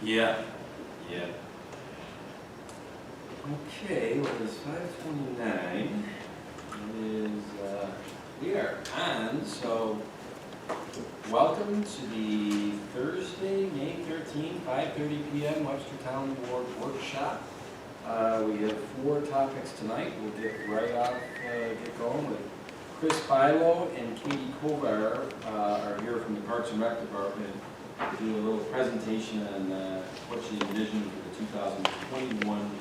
Yeah, yeah. Okay, well, it's 5:29. We are on, so welcome to the Thursday, May 13, 5:30 p.m. Webster Town Board Workshop. We have 4 topics tonight. We'll get get going with Chris Philo and Katie Kovar are here from the Parks and Rec Department to do a little presentation on what she envisioned for the 2021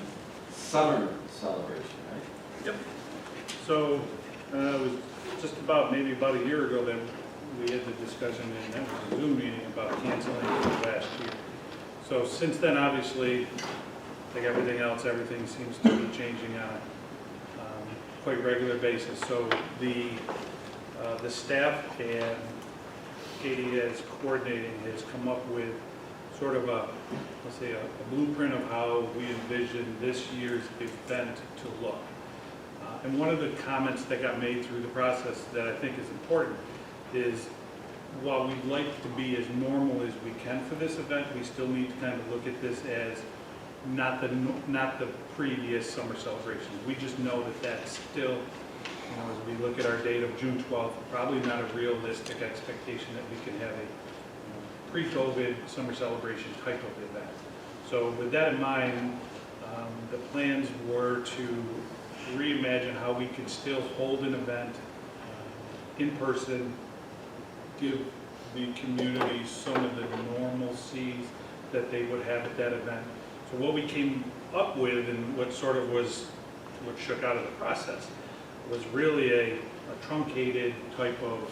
summer celebration, right? Yep. So it was just maybe about a year ago that we had the discussion, and that was a Zoom meeting about canceling last year. So since then, obviously, like everything else, everything seems to be changing on a quite regular basis. So the staff and Katie as coordinating has come up with sort of a blueprint of how we envision this year's event to look. And one of the comments that got made through the process that I think is important is, while we'd like to be as normal as we can for this event, we still need to kind of look at this as not the previous summer celebrations. We just know that that's still, as we look at our date of June 12th, probably not a realistic expectation that we can have a pre-COVID summer celebration type of event. So with that in mind, the plans were to reimagine how we could still hold an event in person, give the community some of the normalcies that they would have at that event. So what we came up with, and what shook out of the process, was really a truncated type of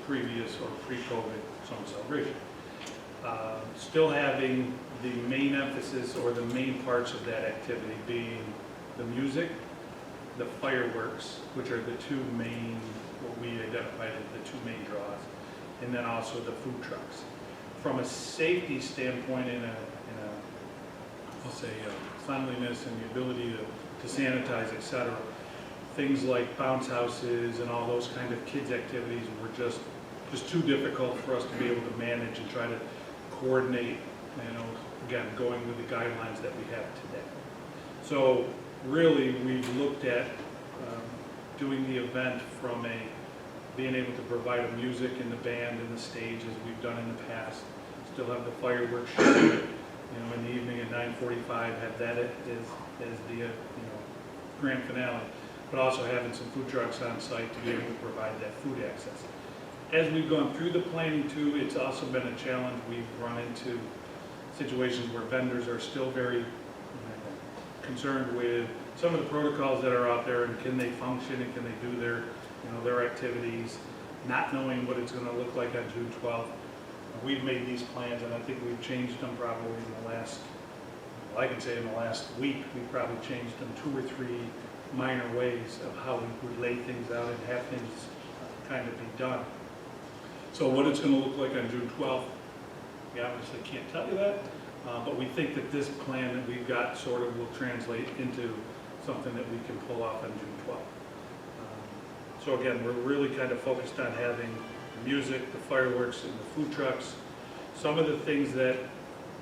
previous or pre-COVID summer celebration. Still having the main emphasis or the main parts of that activity being the music, the fireworks, which are the two main, what we identified as the two main draws, and then also the food trucks. From a safety standpoint, in a cleanliness and the ability to sanitize, etc., things like bounce houses and all those kind of kids activities were just too difficult for us to be able to manage and try to coordinate, again, going with the guidelines that we have today. So really, we've looked at doing the event from being able to provide a music and the band and the stage as we've done in the past. Still have the fireworks show, in the evening at 9:45, have that as the grand finale, but also having some food trucks on site to be able to provide that food access. As we've gone through the planning too, it's also been a challenge. We've run into situations where vendors are still very concerned with some of the protocols that are out there, and can they function and can they do their activities, not knowing what it's going to look like on June 12th. We've made these plans, and I think we've changed them probably in the last week, we've probably changed them 2 or 3 minor ways of how we would lay things out and have things kind of be done. So what it's going to look like on June 12th, we obviously can't tell you that, but we think that this plan that we've got sort of will translate into something that we can pull off on June 12th. So again, we're really kind of focused on having the music, the fireworks, and the food trucks. Some of the things that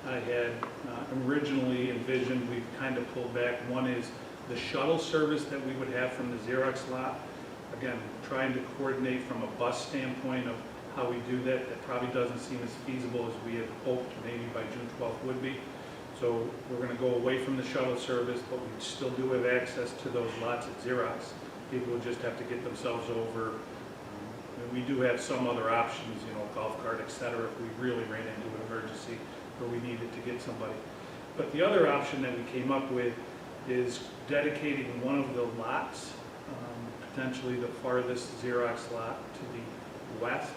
I had originally envisioned, we've kind of pulled back. One is the shuttle service that we would have from the Xerox lot. Again, trying to coordinate from a bus standpoint of how we do that. That probably doesn't seem as feasible as we had hoped maybe by June 12th would be. So we're going to go away from the shuttle service, but we still do have access to those lots at Xerox. People will just have to get themselves over. And we do have some other options, golf cart, etc., if we really ran into an emergency where we needed to get somebody. But the other option that we came up with is dedicating one of the lots, potentially the farthest Xerox lot to the west.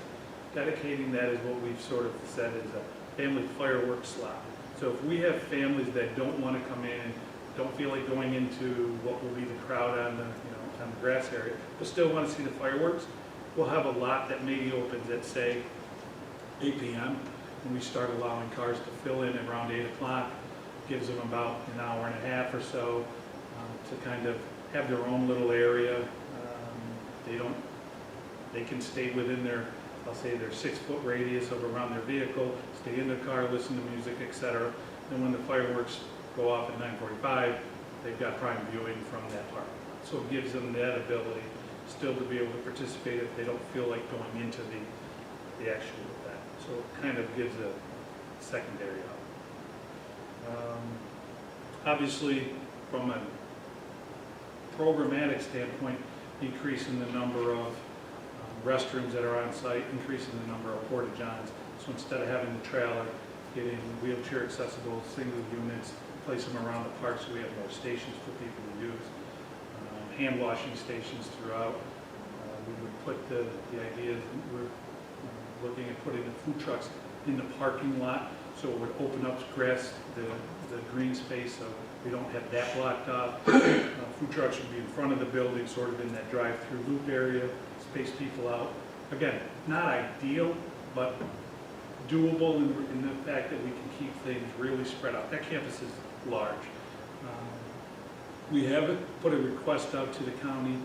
Dedicating that is what we've sort of said is a family fireworks slot. So if we have families that don't want to come in, don't feel like going into what will be the crowd on the grass area, but still want to see the fireworks, we'll have a lot that maybe opens at, say, 8 p.m. and we start allowing cars to fill in around 8 o'clock. Gives them about an hour and a half or so to kind of have their own little area. They can stay within their 6-foot radius of around their vehicle, stay in their car, listen to music, etc. then when the fireworks go off at 9:45, they've got prime viewing from that parking lot. So it gives them that ability still to be able to participate if they don't feel like going into the actual event. So it kind of gives a secondary out. Obviously, from a programmatic standpoint, increasing the number of restrooms that are on site, increasing the number of porta johns. So instead of having the trailer, getting wheelchair accessible single units, place them around the park so we have more stations for people to use. Hand washing stations throughout. We would put the idea that we're looking at putting the food trucks in the parking lot, so it would open up grass, the green space, so we don't have that blocked off. Food trucks would be in front of the building, sort of in that drive-through loop area, space people out. Again, not ideal, but doable in the fact that we can keep things really spread out. That campus is large. We have put a request out to the county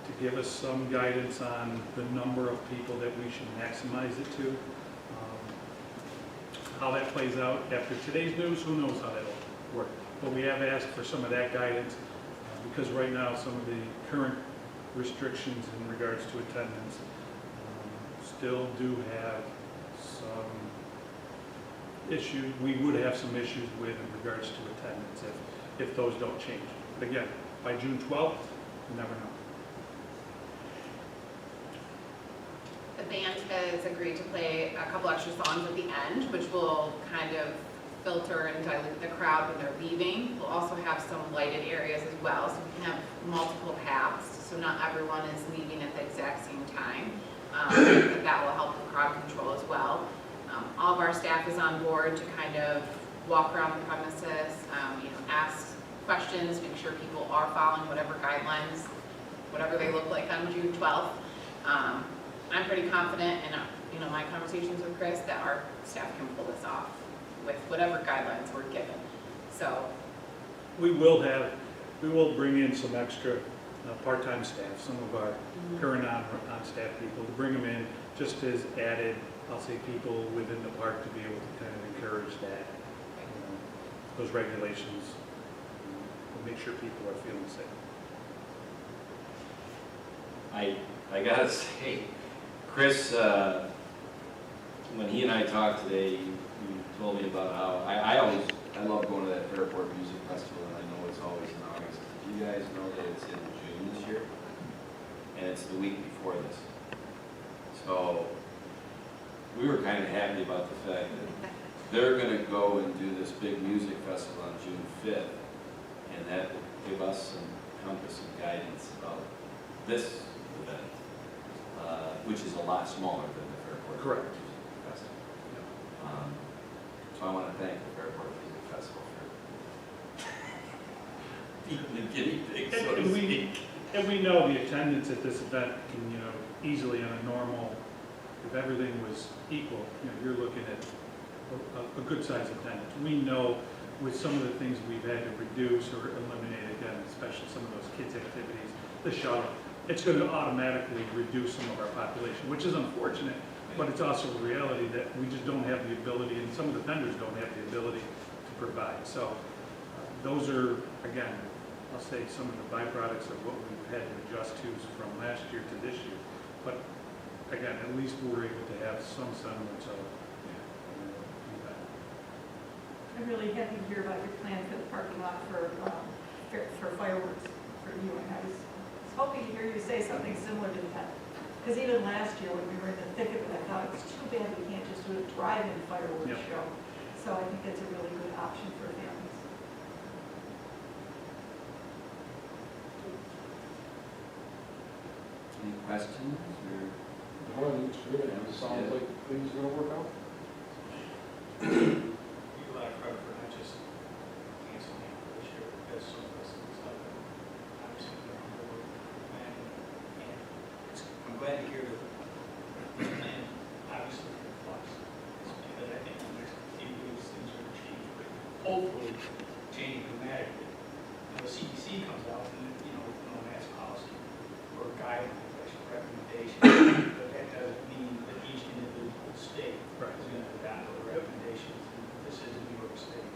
to give us some guidance on the number of people that we should maximize it to. How that plays out after today's news, who knows how that'll work. But we have asked for some of that guidance because right now some of the current restrictions in regards to attendance still do have some issues. We would have some issues with in regards to attendance if those don't change. But again, by June 12th, you never know. The band has agreed to play a couple extra songs at the end, which will kind of filter and dilute the crowd when they're leaving. We'll also have some lighted areas as well, so we can have multiple paths, so not everyone is leaving at the exact same time. That will help with crowd control as well. All of our staff is on board to kind of walk around the premises, ask questions, make sure people are following whatever guidelines, whatever they look like on June 12th. I'm pretty confident in my conversations with Chris that our staff can pull this off with whatever guidelines we're given. So we will bring in some extra part-time staff, some of our current on-staff people, to bring them in just as added, I'll say, people within the park to be able to kind of encourage that, those regulations, make sure people are feeling safe. I gotta say, Chris, when he and I talked today, he told me about how, I love going to that Fairport Music Festival, and I know it's always in August. Did you guys know that it's in June this year? And it's the week before this. So, we were kind of happy about the fact that they're gonna go and do this big music festival on June 5th, and that will give us some compass and guidance about this event, which is a lot smaller than the Fairport Correct. Music Festival. So I want to thank the Fairport Music Festival for being the guinea pig, so to speak. And we know the attendance at this event can, easily on a normal, if everything was equal, you're looking at a good sized attendance. We know with some of the things we've had to reduce or eliminate, again, especially some of those kids' activities, the shuttle, it's going to automatically reduce some of our population, which is unfortunate, but it's also a reality that we just don't have the ability, and some of the vendors don't have the ability to provide. So those are, again, I'll say some of the byproducts of what we've had to adjust to from last year to this year. But again, at least we're able to have some semblance of I'm really happy to hear about your plan for the parking lot for fireworks for you. And I was hoping to hear you say something similar to that. Because even last year when we were in the thick of it, I thought it was too bad we can't just do a drive-in fireworks show. So I think that's a really good option for families. Any questions? No, it's good. It sounds like things are gonna work out. A lot of credit for not just canceling it this year, because some of us and stuff, obviously they're on board. And I'm glad to hear that the plan, obviously, for the flux. Because I think in the next few years, things are going to change, but hopefully change dramatically. Now, the CDC comes out and, no mask policy or guidelines, actually recommendations, but that doesn't mean that each individual state is going to adopt the recommendations. This is New York State.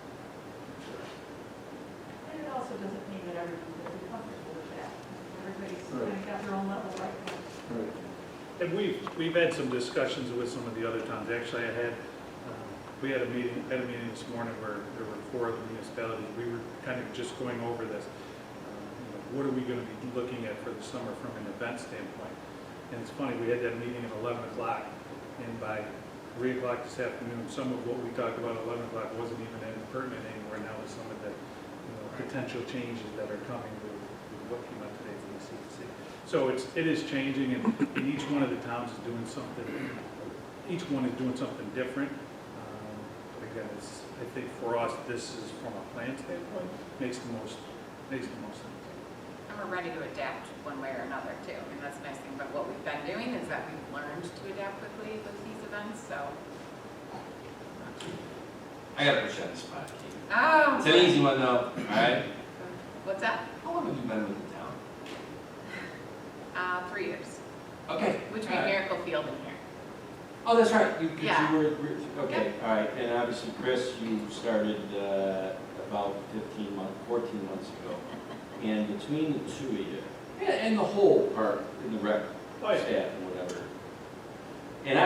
And we've had some discussions with some of the other towns. Actually, we had a meeting this morning where there were 4 other municipalities. We were kind of just going over this. What are we going to be looking at for the summer from an event standpoint? And it's funny, we had that meeting at 11 o'clock, and by 3 o'clock this afternoon, some of what we talked about at 11 o'clock wasn't even pertinent anymore now with some of the potential changes that are coming with what came out today from the CDC. So it is changing, and each one of the towns is doing something. Each one is doing something different. But again, I think for us, this is from a plan standpoint makes the most sense. And we're ready to adapt one way or another too. I mean, that's the nice thing about what we've been doing is that we've learned to adapt quickly with these events. So. I gotta put you on the spot, Kate. Oh. It's an easy one though, all right? What's that? How long have you been with the town? 3 years. Okay. Which all made right. Miracle Field in here. Oh, that's right. Yeah. You were, okay, all right. And obviously, Chris, you started about 14 months ago. And between the two of you, and the whole part in the rec staff and whatever. And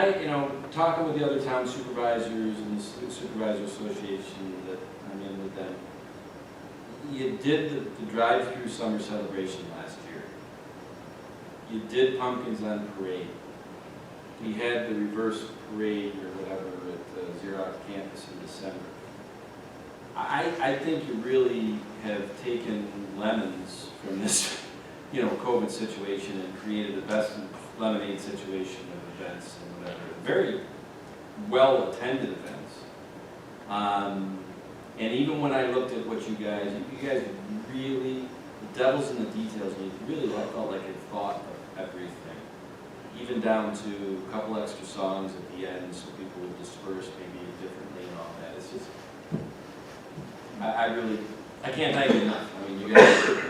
talking with the other town supervisors and the supervisor association that I'm in with them, you did the drive-through summer celebration last year. You did pumpkins on parade. We had the reverse parade or whatever at the Xerox campus in December. I think you really have taken lemons from this, COVID situation and created the best lemonade situation of events and whatever. Very well-attended events. And even when I looked at what you guys really, the devil's in the details, and you really felt like you thought of everything. Even down to a couple extra songs at the end so people would disperse maybe differently and all that. It's just, I can't thank you enough. I mean, you guys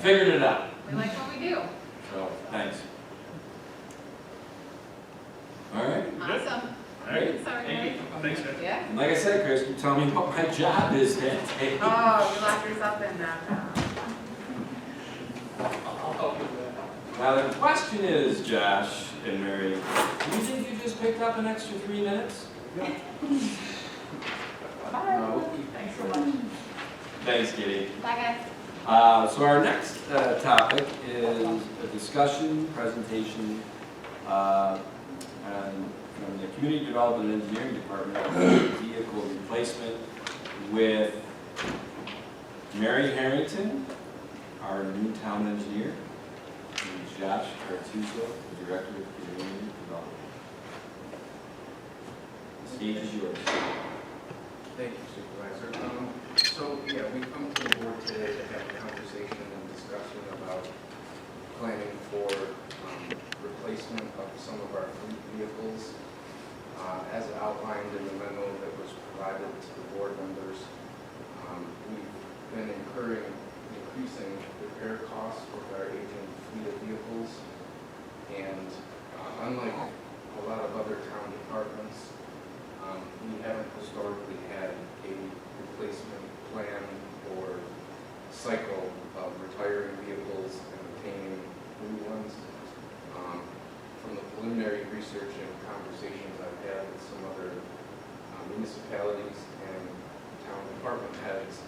figured it out. We like what we do. So, thanks. All right. Awesome. All right. Sorry, Thank you. Thanks, guys. Yeah. And like I said, Chris, you tell me what my job is that day. Oh, you locked yourself in that. I'll help you with that. Now, the question is, Josh and Mary, do you think you just picked up an extra 3 minutes? No. Thanks so much. Thanks, Kitty. Bye, guys. So our next topic is a discussion, presentation from the Community Development and Engineering Department on vehicle replacement with Mary Harrington, our new town engineer, and Josh Cartuso, the Director of Community Development. The stage is yours. Thank you, Supervisor. We come to the board today to have a conversation and discussion about planning for replacement of some of our fleet vehicles. As outlined in the memo that was provided to the board members, we've been increasing repair costs with our aging fleet of vehicles. And unlike a lot of other town departments, we haven't historically had a replacement plan or cycle of retiring vehicles and obtaining new ones. From the preliminary research and conversations I've had with some other municipalities and town department heads,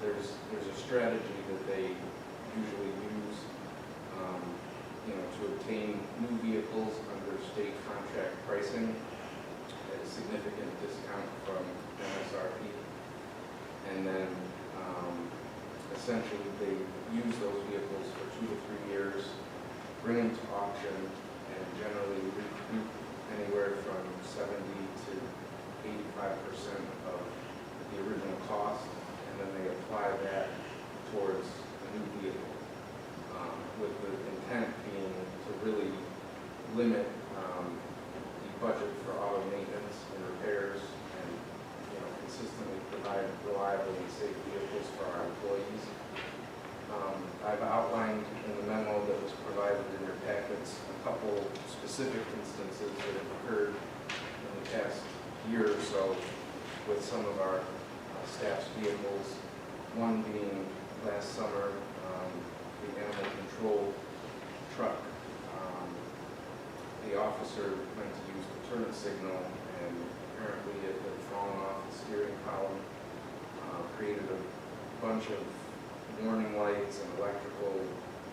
there's a strategy that they usually use to obtain new vehicles under state contract pricing at a significant discount from MSRP. And then essentially they use those vehicles for 2 to 3 years, bring them to auction, and generally recoup anywhere from 70 to 85% of the original cost, and then they apply that towards a new vehicle, with the intent being to really limit the budget for auto maintenance and repairs, and consistently provide reliable and safe vehicles for our employees. I've outlined in the memo that was provided in your packets a couple specific instances that have occurred in the past year or so with some of our staff's vehicles. One being last summer, the animal control truck the officer went to use the turn signal, and apparently it had fallen off the steering column, created a bunch of warning lights and electrical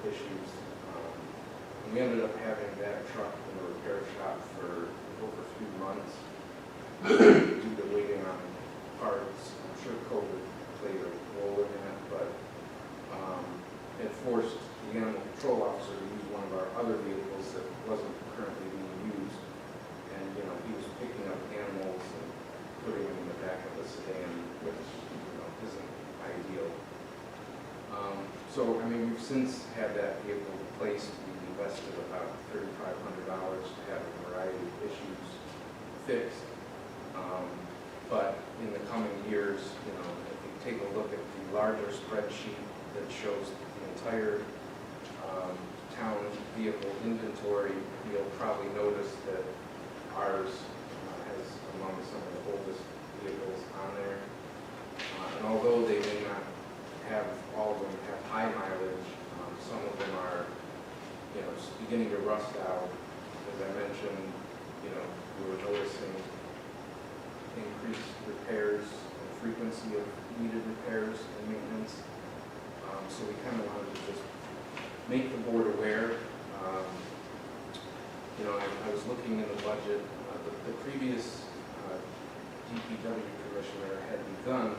issues. And we ended up having that truck in the repair shop for over 3 months due to waiting on parts. I'm sure COVID played a role in that, but it forced the animal control officer to use one of our other vehicles that wasn't currently being used. And, you know, he was picking up animals and putting them in the back of the sedan, which, you know, isn't ideal. So, I mean, we've since had that vehicle replaced. We invested about $3,500 to have a variety of issues fixed. But in the coming years, you know, if you take a look at the larger spreadsheet that shows the entire town vehicle inventory, you'll probably notice that ours has among some of the oldest vehicles on there. And although they may not have, all of them have high mileage, some of them are, you know, beginning to rust out. As I mentioned, you know, we were noticing increased repairs and frequency of needed repairs and maintenance. So we kind of wanted to just make the board aware. You know, I was looking in the budget. The previous DPW commissioner had begun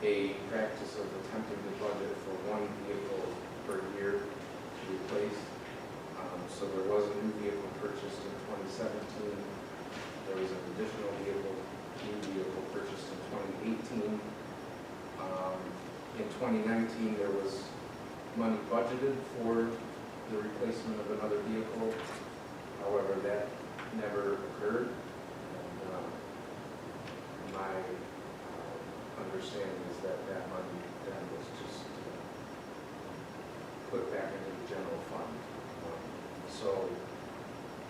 a practice of attempting to budget for one vehicle per year to replace. So there was a new vehicle purchased in 2017. There was an additional new vehicle purchased in 2018. In 2019, there was money budgeted for the replacement of another vehicle. However, that never occurred. And my understanding is that that money then was just put back into the general fund. So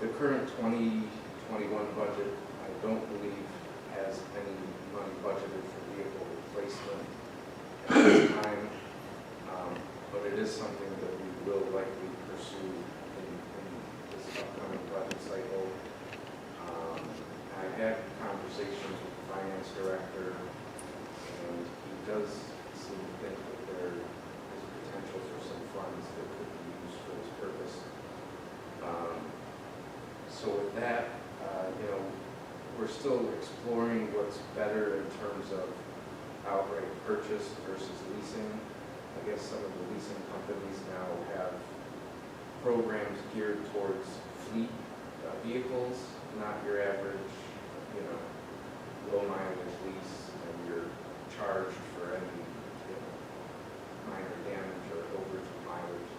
the current 2021 budget, I don't believe has any money budgeted for vehicle replacement at this time, but it is something that we will likely pursue in this upcoming budget cycle. I had conversations with the finance director, and he does seem to think that there is potential for some funds that could be used for this purpose. So with that, you know, we're still exploring what's better in terms of outright purchase versus leasing. I guess some of the leasing companies now have programs geared towards fleet vehicles, not your average, you know, low mileage lease, and you're charged for any, you know, minor damage or overage mileage.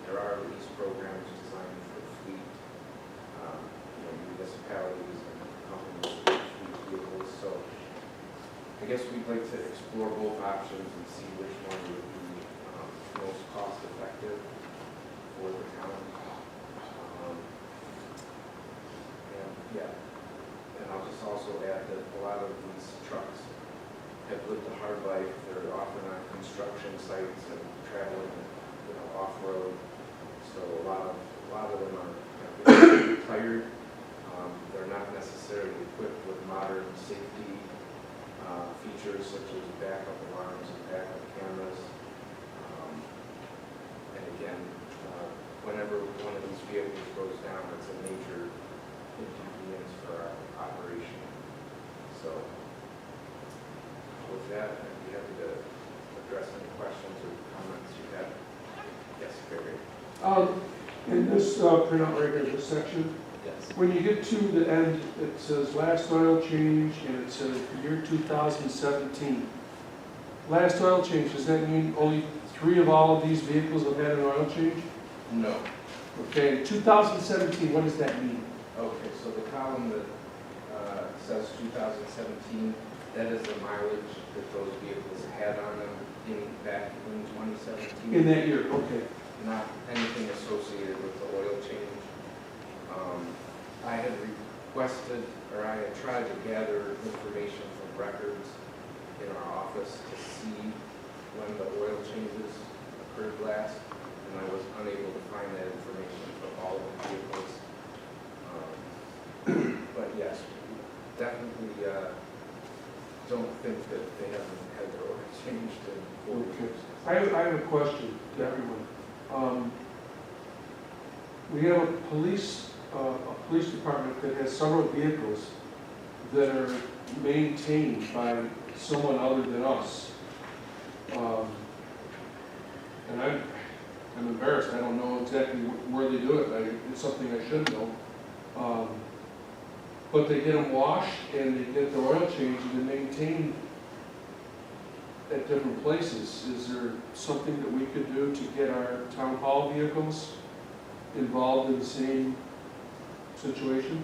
There are lease programs designed for fleet, you know, municipalities and companies with fleet vehicles. So I guess we'd like to explore both options and see which one would be most cost effective for the town. And yeah, and I'll just also add that a lot of these trucks have lived a hard life. They're often on construction sites and traveling, you know, off-road. So a lot of them are retired. They're not necessarily equipped with modern safety features such as backup alarms and backup cameras. And again, whenever one of these vehicles goes down, it's a major inconvenience for our operation. So with that, I'd be happy to address any questions or comments you have. Yes, Barry. In this printout right here, this section, Yes. when you get to the end, it says last oil change, and it says year 2017. Last oil change, does that mean only 3 of all of these vehicles have had an oil change? No. Okay, 2017, what does that mean? Okay, so the column that says 2017, that is the mileage that those vehicles had on them back in 2017. In that year, okay. Not anything associated with the oil change. I had requested, or I had tried to gather information from records in our office to see when the oil changes occurred last, and I was unable to find that information for all of the vehicles. yes, definitely don't think that they haven't had their oil changed in 4 Okay. years. I have a question to everyone. We have a police department that has several vehicles that are maintained by someone other than us. And I'm embarrassed, I don't know exactly where they do it, it's something I should know. But they get them washed and they get the oil changed and maintained at different places. Is there something that we could do to get our town hall vehicles involved in the same situation?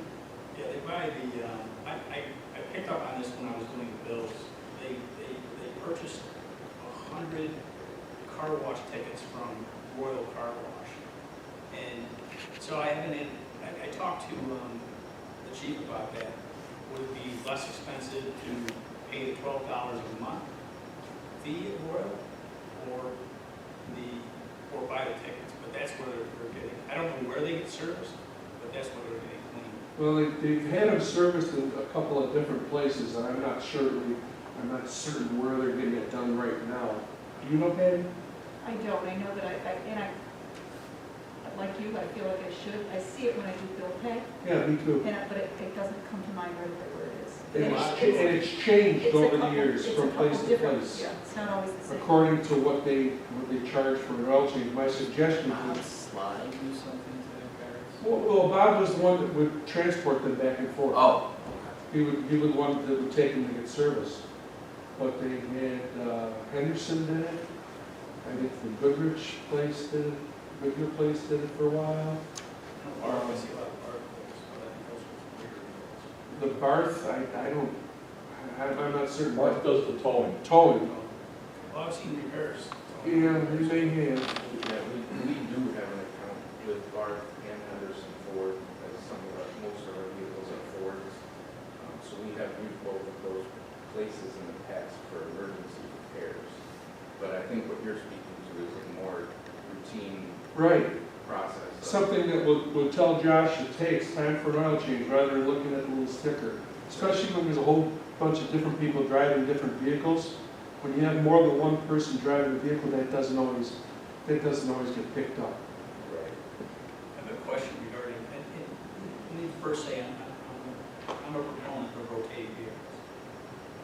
Yeah, they buy the, I picked up on this when I was doing the bills. They purchased 100 car wash tickets from Royal Car Wash. And so I talked to the chief about that. Would it be less expensive to pay the $12 a month fee at Royal or buy the tickets? But that's where they're getting, I don't know where they get serviced, but that's where they're getting cleaned. Well, they've had them serviced in a couple of different places, and I'm not certain where they're getting it done right now. Do you know, Patty? I don't, I know that like you, I feel like I should, I see it when I do bill pay, Yeah, me too. but it doesn't come to mind right away where it is. And it's changed It's a over the couple- years it's a from couple place to different- place. Yeah, it's not always the same. According to what they charge for an oil change. My suggestion Bob is, Slide do something to their cars? well, Bob was the one that would transport them back and forth. Oh, He was the one that would take them to get service. But they had, Henderson did it. I think the Goodrich place did it, Goodyear place did it for a while. I see a lot of articles, but I think those are bigger vehicles. The Barth, I'm not certain. Mark does the towing. Towing. Well, I've seen repairs. Yeah, he may have. Yeah, we do have an account with Barth and Henderson Ford, as most of our vehicles are Fords. So we have used both of those places in the past for emergency repairs. But I think what you're speaking to is a more routine Right. process. Something that would tell Josh it takes time for an oil change rather than looking at the little sticker. Especially when there's a whole bunch of different people driving different vehicles. When you have more than one person driving a vehicle, that doesn't always get picked up. Right. I have a question regarding, let me first say, I'm a proponent of rotating vehicles.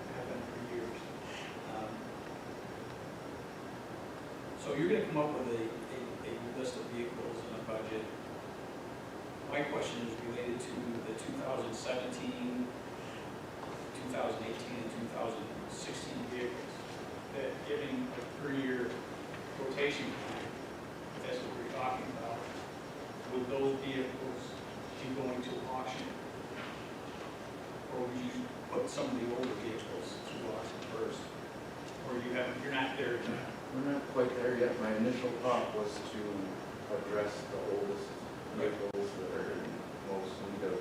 I have been for years. So you're gonna come up with a list of vehicles and a budget. My question is related to the 2017, 2018, and 2016 vehicles. That giving a 3-year rotation plan, if that's what we're talking about, would those vehicles be going to auction? Or would you put some of the older vehicles to auction first? Or you're not there yet? We're not quite there yet. My initial thought was to address the oldest vehicles that are in most need of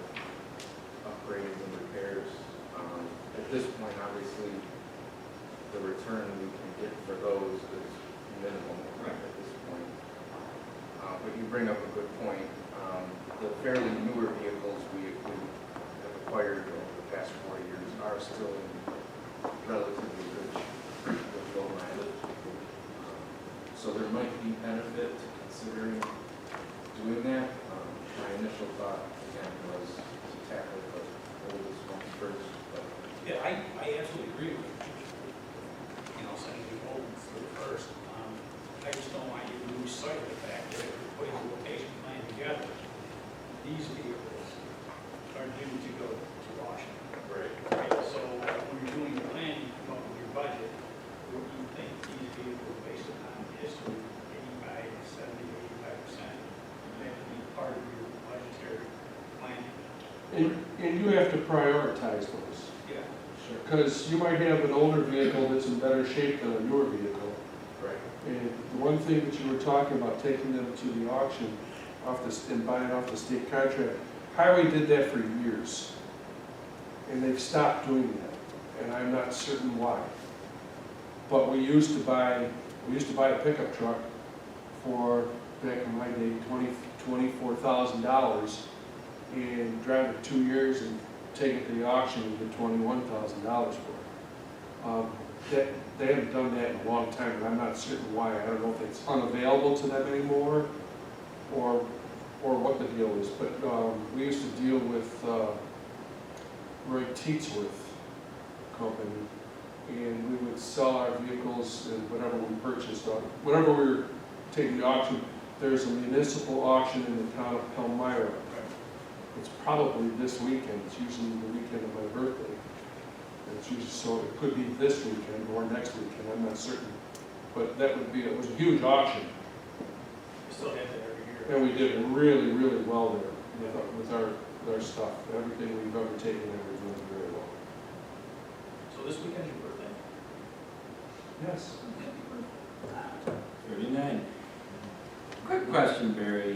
upgrades and repairs. At this point, obviously, the return we can get for those is minimal at this point. But you bring up a good point. The fairly newer vehicles we have acquired over the past 4 years are still in relatively good low mileage. So there might be benefit to considering doing that. My initial thought, again, was to tackle the oldest one first. But Yeah, I absolutely agree with you. Sending the old through first. I just don't want you to lose sight of the fact that if you're putting a rotation plan together, these vehicles are due to go to auction. right. Right, so when you're doing your plan, you come up with your budget, what do you think these vehicles, based upon history, 85, 70, 85%, have to be part of your budgetary planning? And you have to prioritize those. Yeah. Because you might have an older vehicle that's in better shape than a newer vehicle. Right. And the one thing that you were talking about, taking them to the auction and buying off the state contract, Highway did that for years. And they've stopped doing that, and I'm not certain why. But we used to buy a pickup truck for, back in my day, $24,000 and drive it 2 years and take it to the auction and get $21,000 for it. They haven't done that in a long time, and I'm not certain why. I don't know if it's unavailable to them anymore, or what the deal is, but we used to deal with Roy Teetsworth Company, and we would sell our vehicles and whatever we purchased, whatever we were taking to auction. There's a municipal auction in the town of Palmyra. It's probably this weekend. It's usually the weekend of my birthday. And it's usually, so it could be this weekend or next weekend, I'm not certain. But that would be, it was a huge auction. We still have that every year. And we did really, really well there with our stuff. Everything we've ever taken there, we're doing very well. So this weekend's your birthday? Yes. 39. Quick question, Barry,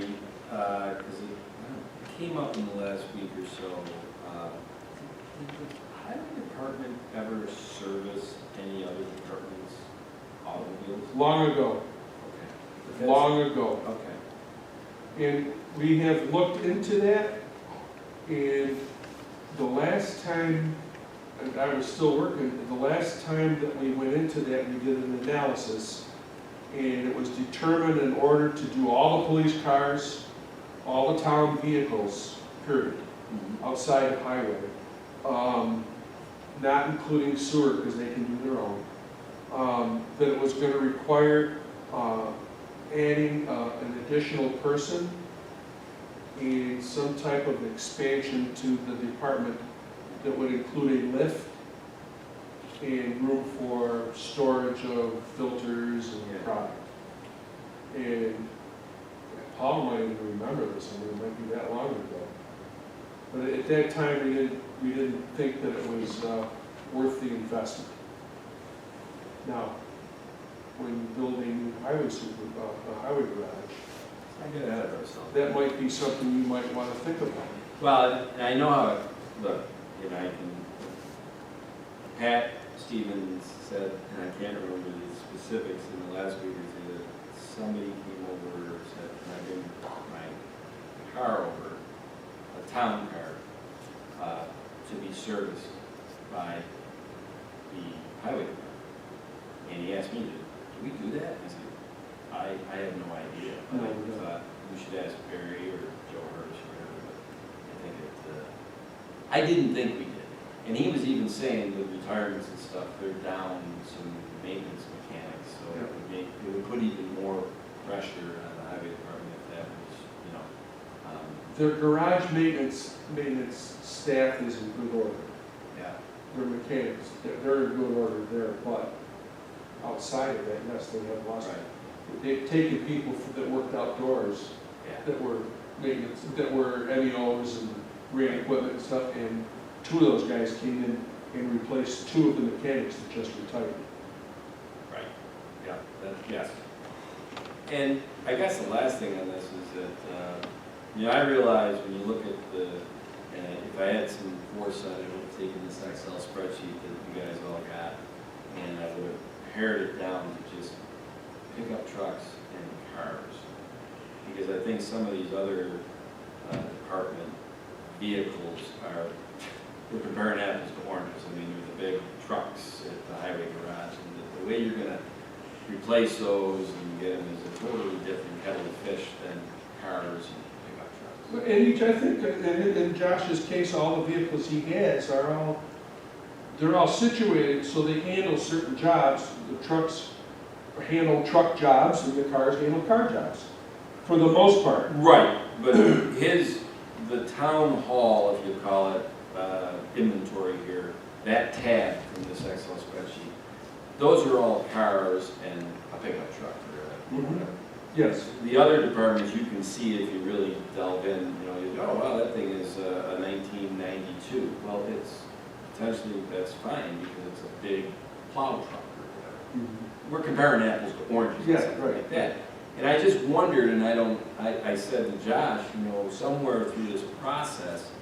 because it came up in the last week or so. Did the highway department ever service any other department's automobiles? Long ago, Okay. long ago. Okay. And we have looked into that, and the last time, and I was still working, the last time that we went into that, we did an analysis, and it was determined in order to do all the police cars, all the town vehicles, period, outside of highway, not including sewer, because they can do their own, that it was going to require adding an additional person and some type of expansion to the department that would include a lift and room for storage of filters and product. And Paul might even remember this, I mean, it might be that long ago. But at that time, we didn't think that it was worth the investment. Now, when building highway garage, I get ahead of ourselves. that might be something you might want to think about. Well, and I know how it, look, you know, Pat Stevens said, and I can't remember the specifics in the last week or two, that somebody came over and said, can I bring my car over, a town car, to be serviced by the highway department? And he asked me, do we do that? I said, I have no idea. No, I we don't. thought we should ask Barry or Joe Hirsch or whatever, but I think I didn't think we did. And he was even saying with retirements and stuff, they're down some maintenance mechanics, so it would put even more pressure on the highway department if that was, you know. Their garage maintenance staff is in good order. Yeah. Their mechanics, they're in good order there, but outside of that, yes, they have lost. Right. They've taken people that worked outdoors, Yeah. that were maintenance, that were MEOs and ran equipment and stuff, and two of those guys came in and replaced two of the mechanics that just retired. Right. Yeah, yes. And I guess the last thing on this is that, you know, I realize when you look at if I had some foresight, I would have taken this Excel spreadsheet that you guys all got, and I would have pared it down to just pickup trucks and cars. Because I think some of these other department vehicles we're comparing apples to oranges. I mean, they're the big trucks at the highway garage, and the way you're gonna replace those and get them is a totally different kettle of fish than cars and pickup trucks. And each, I think, in Josh's case, all the vehicles he has they're all situated so they handle certain jobs. The trucks handle truck jobs and the cars handle car jobs, for the most part. Right, but the town hall, if you call it, inventory here, that tab from this Excel spreadsheet, those are all cars and a pickup truck or whatever. Yes. The other departments, you can see if you really delve in, you know, you go, oh, wow, that thing is a 1992. Well, it's potentially, that's fine because it's a big plow truck or whatever. We're comparing apples to oranges, Yeah, something right. like that. And I just wondered, and I said to Josh, you know, somewhere through this process,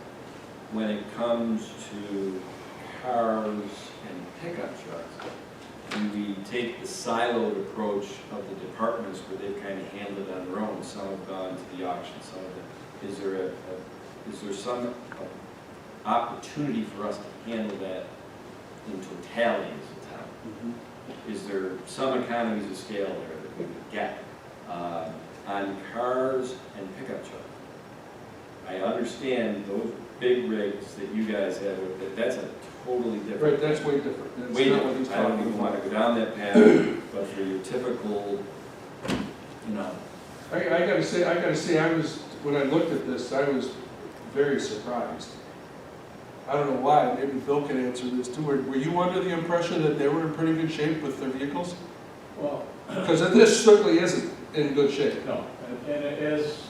when it comes to cars and pickup trucks, do we take the siloed approach of the departments where they've kind of handled it on their own? Some have gone to the auction, some of it. Is there some opportunity for us to handle that in totality as a town? Is there some economies of scale there that we could get on cars and pickup trucks? I understand those big rigs that you guys have, that's a totally different. Right, that's way different. That's Way not what he's different. I don't talking even about. want to go down that path, but for your typical, you know, I gotta say, when I looked at this, I was very surprised. I don't know why, maybe Bill can answer this too. Were you under the impression that they were in pretty good shape with their vehicles? Well, Because this certainly isn't in good shape. no, and it is,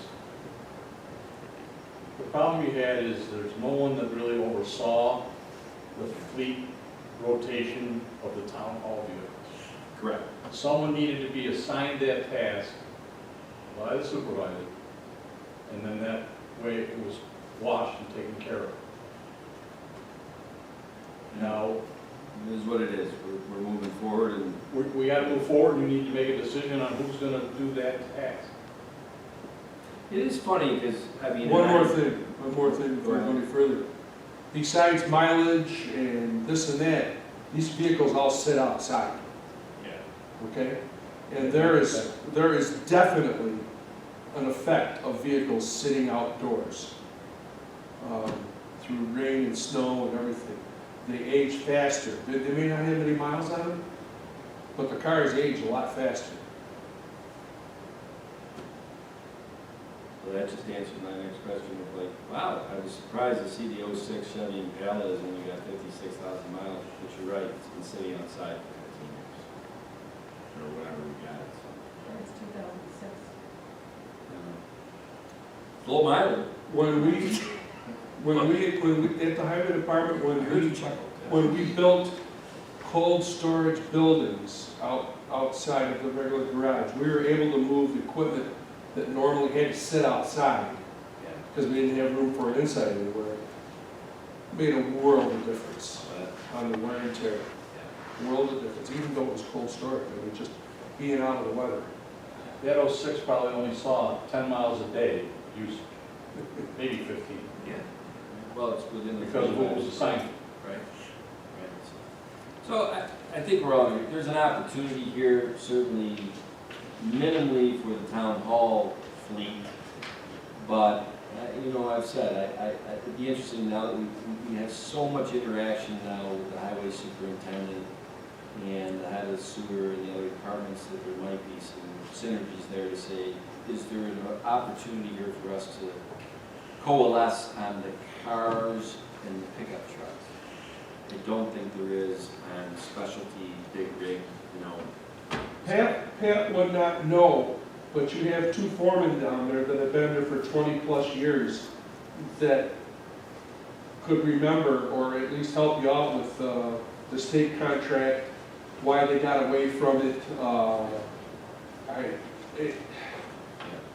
the problem we had is there's no one that really oversaw the fleet rotation of the town hall vehicles. correct. Someone needed to be assigned that task by the supervisor, and then that way it was washed and taken care of. Now, It is what it is. We're moving forward and we gotta move forward, we need to make a decision on who's gonna do that task. it is funny because, I mean. One more thing before I go any further. Besides mileage and this and that, these vehicles all sit outside, Yeah. okay? And there is definitely an effect of vehicles sitting outdoors through rain and snow and everything. They age faster. They may not have any miles on them, but the cars age a lot faster. So that just answered my next question of like, wow, I was surprised to see the 06 Chevy Impala has only got 56,000 miles, but you're right, it's been sitting outside for 15 years. Or whatever we got it, so. It's 2006. Low mileage. When we at the highway department, I heard you chuckle. when we built cold storage buildings outside of the regular garage, we were able to move equipment that normally had to sit outside Yeah. because we didn't have room for it inside anywhere. Made a world of difference But, on the wear and tear. yeah. World of difference, even though it was cold storage. I mean, just being out of the weather. That 06 probably only saw 10 miles a day use, maybe 15, Yeah. Well, it's within the. because of what was assigned. Right. So I think we're all, there's an opportunity here, certainly minimally for the town hall fleet. But, you know, I've said, it'd be interesting now that we have so much interaction now with the highway superintendent and the head of the sewer and the other departments, that there might be some synergies there to say, is there an opportunity here for us to coalesce on the cars and the pickup trucks? I don't think there is on specialty big rig, you know. Pat would not know, but you have two foremen down there that have been there for 20-plus years that could remember, or at least help you out with the state contract, why they got away from it.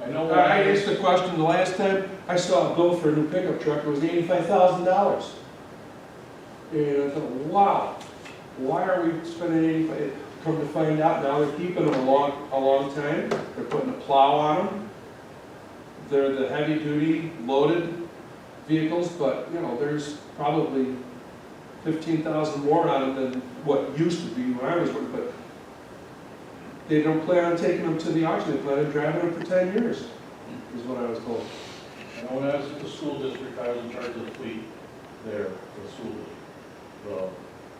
I know. I asked the question the last time, I saw a bill for a new pickup truck, it was $85,000. And I thought, wow, why are we spending 85? Come to find out, now they're keeping them a long time. They're putting a plow on them. They're the heavy-duty, loaded vehicles, but, you know, there's probably 15,000 more on them than what used to be when I was working, but they don't plan on taking them to the auction, they plan on driving them for 10 years, is what I was told. And when I was at the school district, I was in charge of the fleet there for the school district.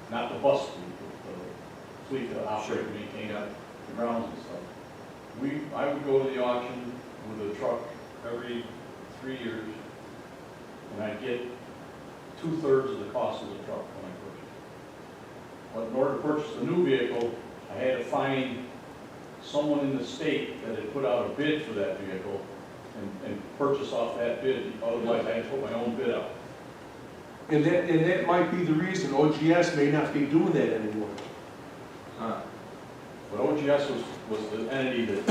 Not the bus fleet, but the fleet that operated and maintained the grounds and stuff. I would go to the auction with a truck every 3 years, and I'd get 2/3 of the cost of the truck when I purchased it. But in order to purchase a new vehicle, I had to find someone in the state that had put out a bid for that vehicle and purchase off that bid, otherwise I had to put my own bid out. And that might be the reason OGS may not be doing that anymore. Huh. But OGS was the entity that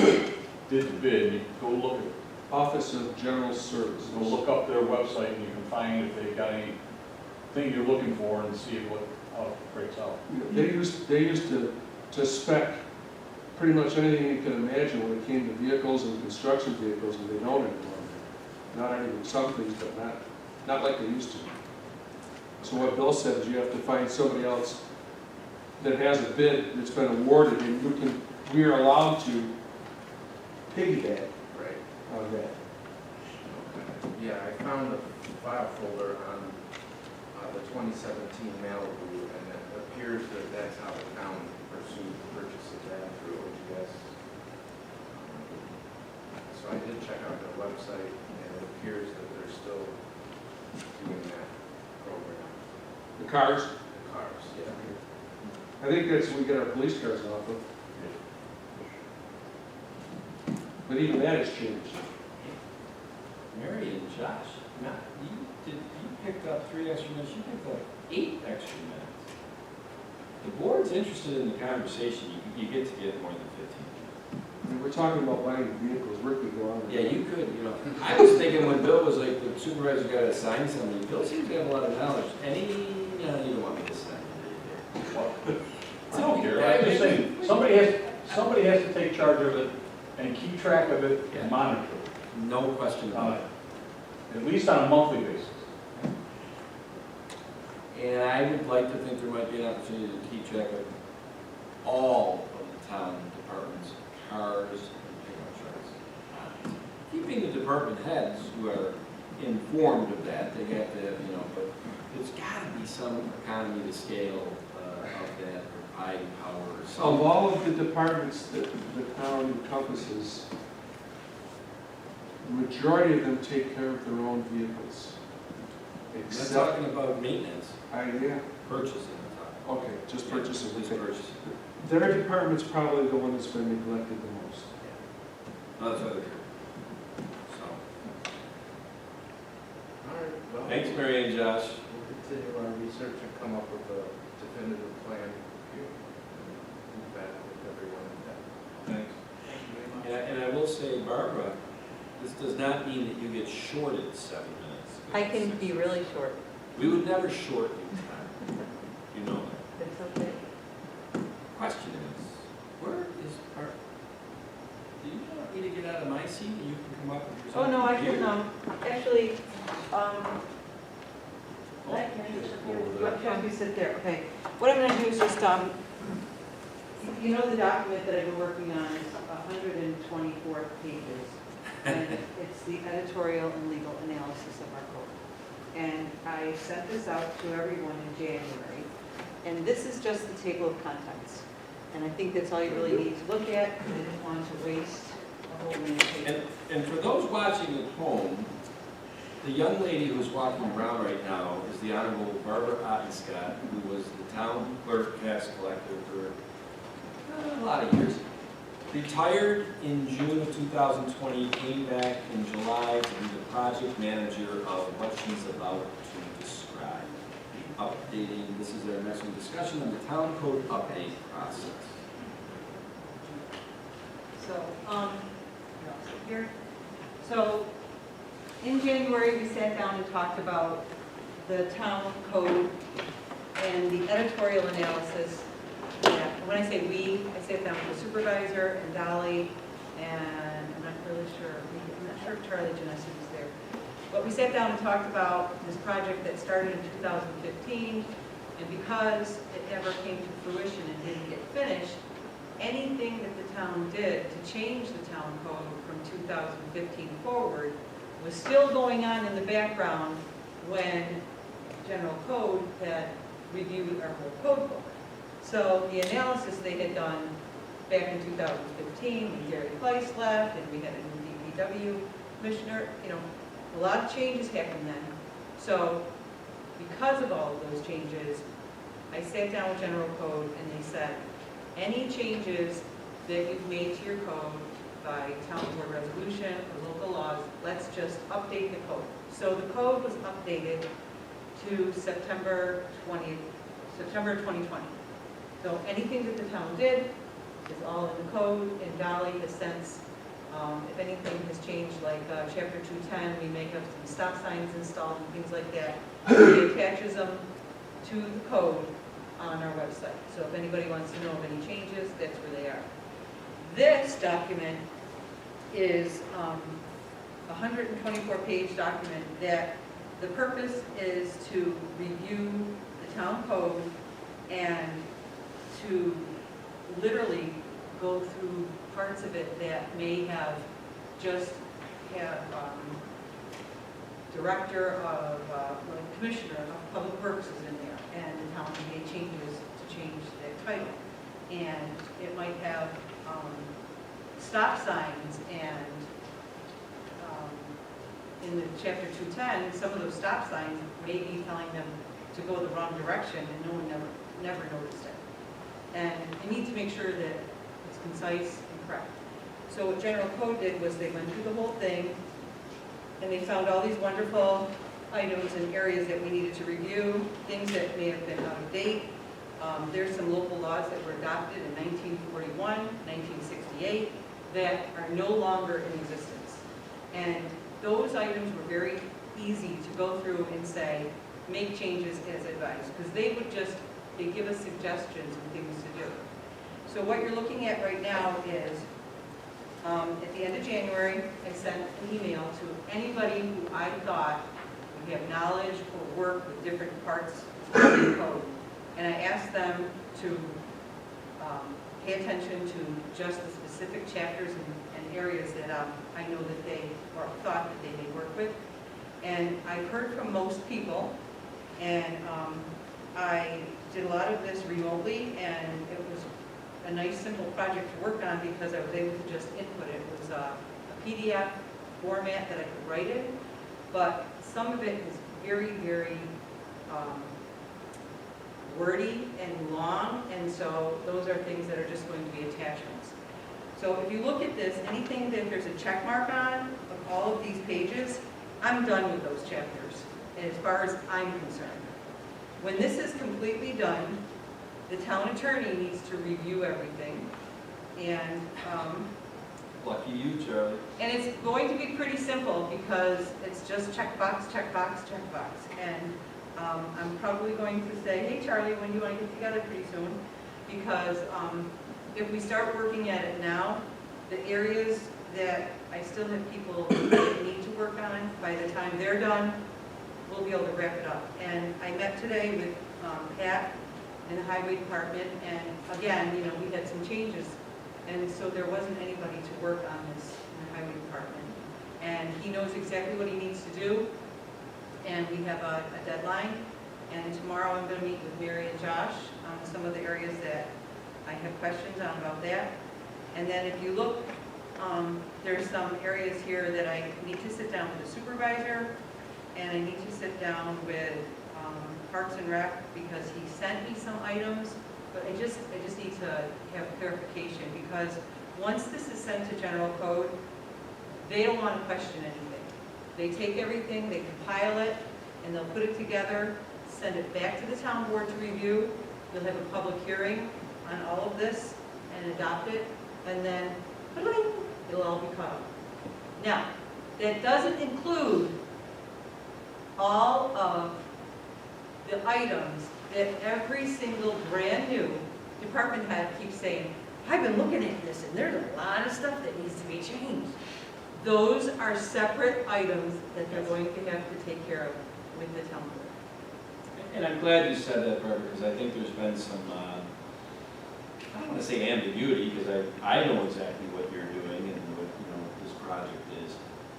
did the bid, you go look at, Office of General Services. go look up their website and you can find if they've got anything you're looking for and see how it breaks out. They used to spec pretty much anything you can imagine when it came to vehicles and construction vehicles, and they don't anymore. Not only some things, but not like they used to. So what Bill said is you have to find somebody else that has a bid that's been awarded, and we are allowed to piggyback Right. on that. Yeah, I found the file folder on the 2017 Malibu, and it appears that that's how the town pursued the purchase of that through OGS. So I did check out their website, and it appears that they're still doing that program. The cars, The cars, yeah. I think that's what we get our police cars off of. But even that has changed. Mary and Josh, you picked up 3 extra minutes, you picked up 8 extra minutes. The board's interested in the conversation, you get to get more than 15 minutes. I mean, we're talking about buying vehicles, Rick could go on. Yeah, you could, I was thinking when Bill was like, the supervisor got to assign somebody, Bill seems to have a lot of knowledge. You don't want me to sign it. I don't care, I'm just saying, somebody has to take charge of it and keep track of it Yeah. and monitor it. No question about it. At least on a monthly basis. And I would like to think there might be an opportunity to keep track of all of the town departments' cars and pickup trucks. Keeping the department heads who are informed of that, they have to, but there's gotta be some economy to scale of that, or buying power or Of something. all of the departments that the town encompasses, the majority of them take care of their own vehicles. I'm not Except, talking about maintenance, yeah, purchasing, I'm okay, just talking. purchasing. Police purchasing. Their department's probably the one that's been neglected the most. No, that's what they're So, All right, well. thanks, Mary and Josh. We'll continue our research and come up with a definitive plan here. Move back with everyone at that. Thanks. Thank you very much. And I will say, Barbara, this does not mean that you get shorted 7 minutes. I can be really short. We would never short you time. You know that. It's okay. Question is, where is our, do you want me to get out of my seat and you can come up and present? Oh, no, I here? can, actually, Oh, can you sit there? Okay. What I'm gonna do is just, you know the document that I've been working on is 124 pages. And it's the editorial and legal analysis of our code. And I sent this out to everyone in January. And this is just the table of contents. And I think that's all you really need to look at. I didn't want to waste a whole minute paper. And for those watching at home, the young lady who's walking around right now is the Honorable Barbara Ottenscott, who was the town clerk tax collector for a lot of years. Retired in June of 2020, came back in July to be the project manager of what she's about to describe. Updating, this is our next one, discussion of the town code update process. So, here, so in January, we sat down and talked about the town code and the editorial analysis. Yeah, when I say we, I sat down with the supervisor and Dolly, and I'm not really sure, I'm not sure if Charlie Genesi was there. But we sat down and talked about this project that started in 2015, and because it never came to fruition and didn't get finished, anything that the town did to change the town code from 2015 forward was still going on in the background when general code had reviewed our whole code book. So the analysis they had done back in 2015, when Gary Price left and we had a new DPW commissioner, a lot of changes happened then. So because of all of those changes, I sat down with general code and they said, any changes that you've made to your code by town board resolution or local laws, let's just update the code. So the code was updated to September 2020. So anything that the town did is all in the code, and Dolly has since, if anything has changed, like chapter 210, we may have some stop signs installed and things like that. She attaches them to the code on our website. So if anybody wants to know of any changes, that's where they are. This document is a 124-page document that The purpose is to review the town code and to literally go through parts of it that may have just have director of, commissioner of public works is in there, and the town made changes to change that title. And it might have stop signs, and in the chapter 210, some of those stop signs may be telling them to go the wrong direction, and no one never noticed it. And you need to make sure that it's concise and correct. So what general code did was they went through the whole thing, and they found all these wonderful items and areas that we needed to review, things that may have been out of date. There's some local laws that were adopted in 1941, 1968, that are no longer in existence. And those items were very easy to go through and say, make changes as advised, because they give us suggestions and things to do. So what you're looking at right now is, at the end of January, I sent an email to anybody who I thought would have knowledge or work with different parts of the code. And I asked them to pay attention to just the specific chapters and areas that I know that they, or thought that they may work with. And I've heard from most people, and I did a lot of this remotely, and it was a nice, simple project to work on because I was able to just input it. It was a PDF format that I could write in, but some of it is very, very wordy and long, and so those are things that are just going to be attachments. So if you look at this, anything that there's a check mark on of all of these pages, I'm done with those chapters, as far as I'm concerned. When this is completely done, the town attorney needs to review everything, and Lucky you, Charlie. it's going to be pretty simple because it's just checkbox, checkbox, checkbox. And I'm probably going to say, hey Charlie, when do you want to get together pretty soon? Because if we start working at it now, the areas that I still have people that need to work on, by the time they're done, we'll be able to wrap it up. And I met today with Pat in the highway department, and again, we had some changes, and so there wasn't anybody to work on this in the highway department. And he knows exactly what he needs to do, and we have a deadline. And tomorrow I'm going to meet with Mary and Josh on some of the areas that I have questions on about that. And then if you look, there's some areas here that I need to sit down with the supervisor, and I need to sit down with Parks and Rec, because he sent me some items, but I just need to have clarification, because once this is sent to general code, they don't want to question anything. They take everything, they compile it, and they'll put it together, send it back to the town board to review. You'll have a public hearing on all of this and adopt it, and then it'll all be caught up. Now, that doesn't include all of the items that every single brand new department head keeps saying, I've been looking at this and there's a lot of stuff that needs to be changed. Those are separate items that they're going to have to take care of with the town board. And I'm glad you said that, Barbara, because I think there's been some, I don't want to say ambiguity, because I know exactly what you're doing and what this project is.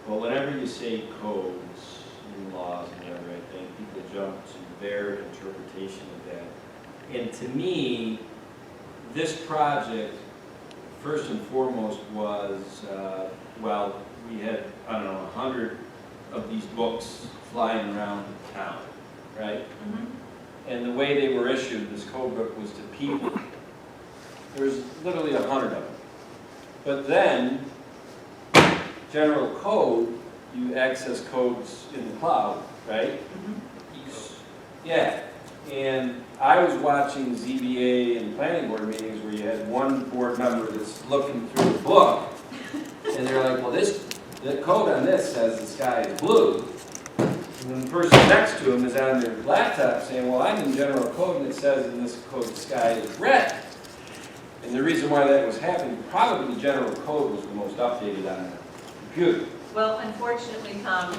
But whenever you say codes and laws and whatever, I think people jump to their interpretation of that. And to me, this project, first and foremost, was, well, we had, I don't know, 100 of these books flying around town, right? Mm-hmm. And the way they were issued, this code book, was to people. There was literally 100 of them. But then, general code, you access codes in the cloud, right? Mm-hmm. Yeah, and I was watching ZBA and planning board meetings where you had one board member that's looking through the book, and they're like, well, the code on this says the sky is blue. And then the person next to him is on their laptop saying, well, I'm in general code, and it says in this code the sky is red. And the reason why that was happening, probably general code was the most updated on the computer. Well, unfortunately, Tom,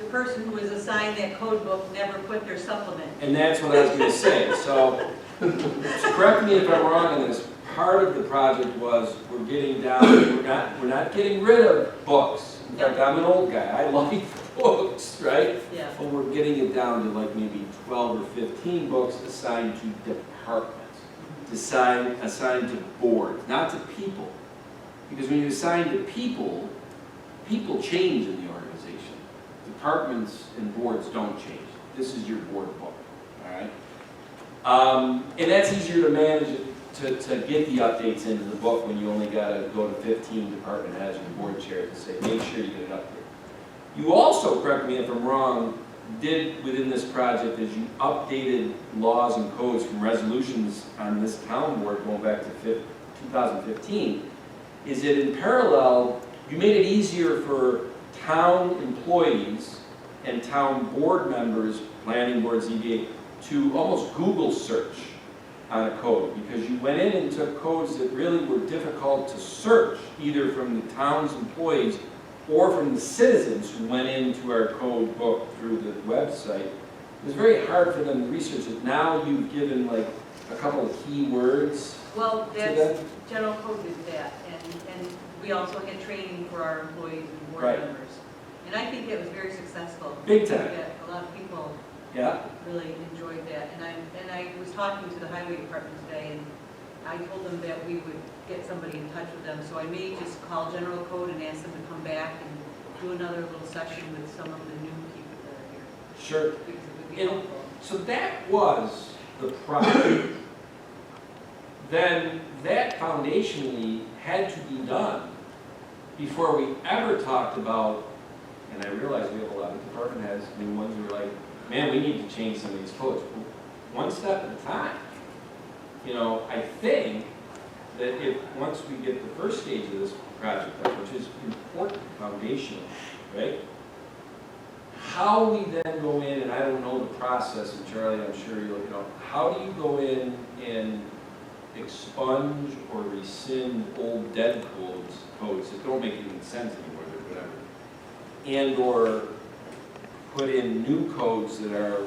the person who was assigned that code book never put their supplement. And that's what I was gonna say, so, correct me if I'm wrong on this, part of the project was, we're getting down, we're not getting rid of books. In fact, I'm an old guy, I like books, right? Yeah. But we're getting it down to like maybe 12 or 15 books assigned to departments, assigned to boards, not to people. Because when you assign to people, people change in the organization. Departments and boards don't change. This is your board book, all right? And that's easier to manage, to get the updates into the book when you only gotta go to 15 department heads and board chairs and say, make sure you get it up there. You also, correct me if I'm wrong, did within this project is you updated laws and codes from resolutions on this town board going back to 2015, is that in parallel, you made it easier for town employees and town board members, planning board, ZBA, to almost Google search on a code, because you went in and took codes that really were difficult to search, either from the town's employees or from the citizens who went into our code book through the website. It was very hard for them to research it. Now you've given like a couple of key words. Well, to that's, them. general code did that, and we also had training for our employees and board Right. members. And I think it was very successful. Big I think time. that a lot of people Yeah, really enjoyed that. And I was talking to the highway department today, and I told them that we would get somebody in touch with them. So I may just call general code and ask them to come back and do another little session with some of the new people that are here. sure. Because it would be And helpful. so that was the project. Then that foundationally had to be done before we ever talked about, and I realize we have a lot of department heads, new ones who are like, man, we need to change some of these codes. One step at a time. You know, I think that if, once we get the first stage of this project done, which is important, foundational, right? How we then go in, and I don't know the process, and Charlie, I'm sure you'll, you know, how do you go in and expunge or rescind old dead codes that don't make any sense anymore, or whatever, and or put in new codes that are,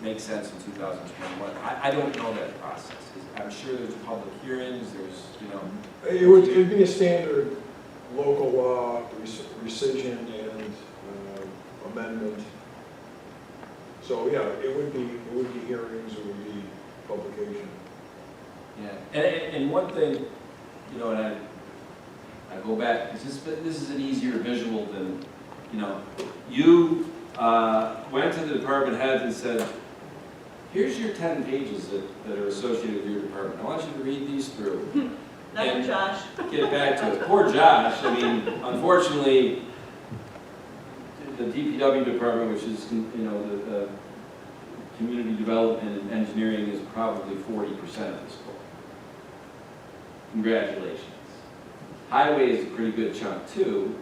make sense in 2021. I don't know that process. I'm sure there's public hearings, there's, you know. It'd be a standard local law rescission and amendment. So, yeah, it would be hearings, it would be publication. Yeah, and one thing, you know, and I go back, because this is an easier visual than, you know, you went to the department heads and said, here's your 10 pages that are associated with your department. I want you to read these through. Another Josh. Get back to it. Poor Josh, I mean, unfortunately, the DPW department, which is, you know, the community development and engineering is probably 40% of this book. Congratulations. Highway is a pretty good chunk too,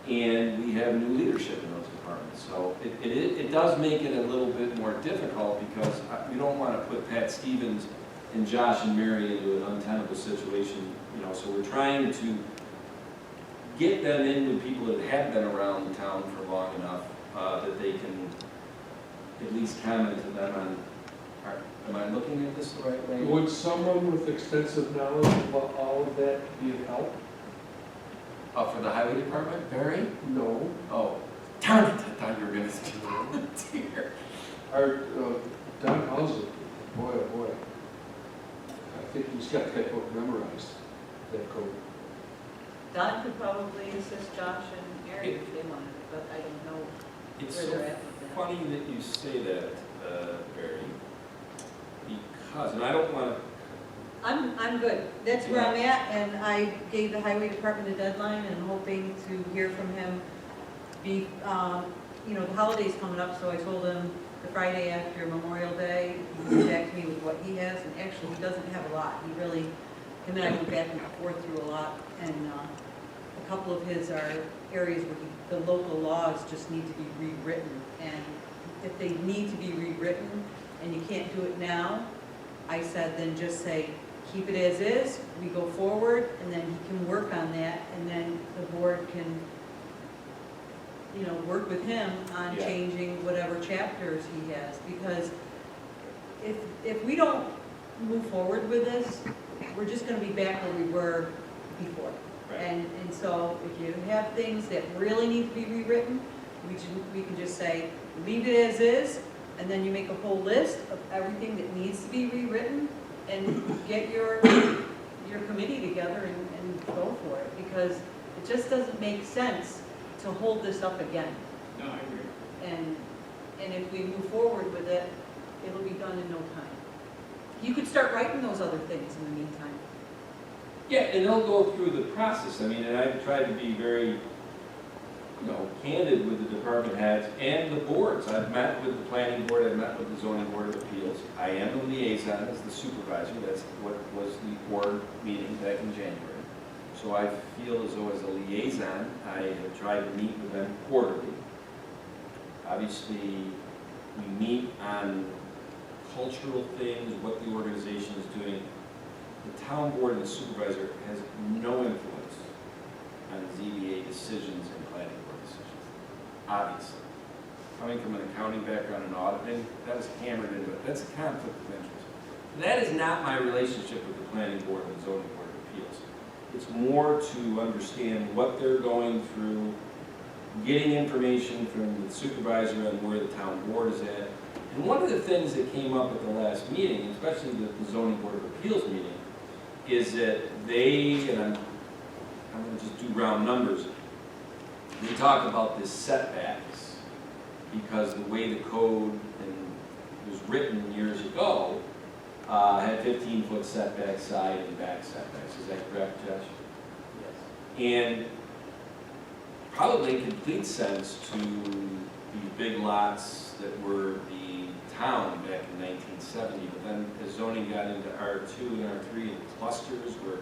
and we have new leadership in those departments. So it does make it a little bit more difficult because we don't want to put Pat Stevens and Josh and Mary into an untenable situation, you know, so we're trying to get them in with people that have been around the town for long enough that they can at least comment to them on, am I looking at this the right way? Would someone with extensive knowledge about all of that be of help? For the highway department, Barry? No. Oh, darn it, I thought you were gonna say volunteer. Our, Don Houser, boy, oh boy. I think he's got that book memorized, that code. Don could probably assist Josh and Aaron if they wanted, but I don't know It's where so they're at with that. funny that you say that, Barry, because, and I don't want to, I'm good. That's where I'm at, and I gave the highway department a deadline and I'm hoping to hear from him. You know, the holiday's coming up, so I told him the Friday after Memorial Day, he can get back to me with what he has, and actually he doesn't have a lot. He really, him and I went back and forth through a lot, and a couple of his are areas where the local laws just need to be rewritten, and if they need to be rewritten and you can't do it now, I said then just say, keep it as is, we go forward, and then he can work on that, and then the board can, you know, work with him on Yeah. changing whatever chapters he has, because if we don't move forward with this, we're just gonna be back where we were before. Right. And so if you have things that really need to be rewritten, we can just say, leave it as is, and then you make a whole list of everything that needs to be rewritten, and get your committee together and go for it, because it just doesn't make sense to hold this up again. No, I agree. And if we move forward with it, it'll be done in no time. You could start writing those other things in the meantime. Yeah, and they'll go through the process. I mean, and I've tried to be very, candid with the department heads and the boards. I've met with the planning board, I've met with the zoning board of appeals. I am the liaison as the supervisor. That's what was the board meeting back in January. So I feel as though as a liaison, I have tried to meet with them quarterly. Obviously, we meet on cultural things, what the organization is doing. The town board and the supervisor has no influence on ZBA decisions and planning board decisions, obviously. Coming from an accounting background and auditing, that was hammered into it. That's a conflict of interest. That is not my relationship with the planning board and the zoning board of appeals. It's more to understand what they're going through, getting information from the supervisor on where the town board is at. And one of the things that came up at the last meeting, especially the zoning board of appeals meeting, is that they, and I'm going to just do round numbers, they talk about this setbacks, because the way the code was written years ago had 15-foot setback side and back setbacks. Is that correct, Josh? Yes. And probably made complete sense to the big lots that were the town back in 1970, but then as zoning got into R2 and R3 and clusters where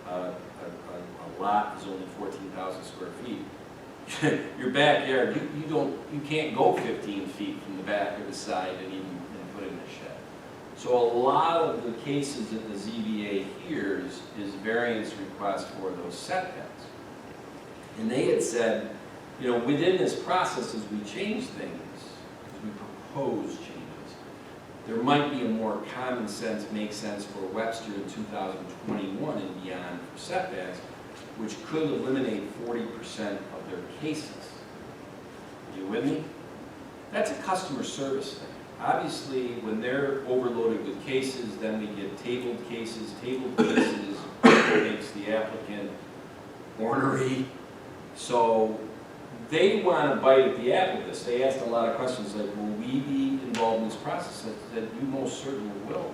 a lot is only 14,000 square feet, your backyard, you can't go 15 feet from the back or the side and even put in a shed. So a lot of the cases that the ZBA hears is variance request for those setbacks. And they had said, within this process as we change things, as we propose changes, there might be a more common sense, make sense for Webster in 2021 and beyond for setbacks, which could eliminate 40% of their cases. Are you with me? That's a customer service thing. Obviously, when they're overloaded with cases, then we get tabled cases. Tabled cases makes the applicant ornery. So they want to bite at the apple with this. They asked a lot of questions like, will we be involved in this process? I said, you most certainly will.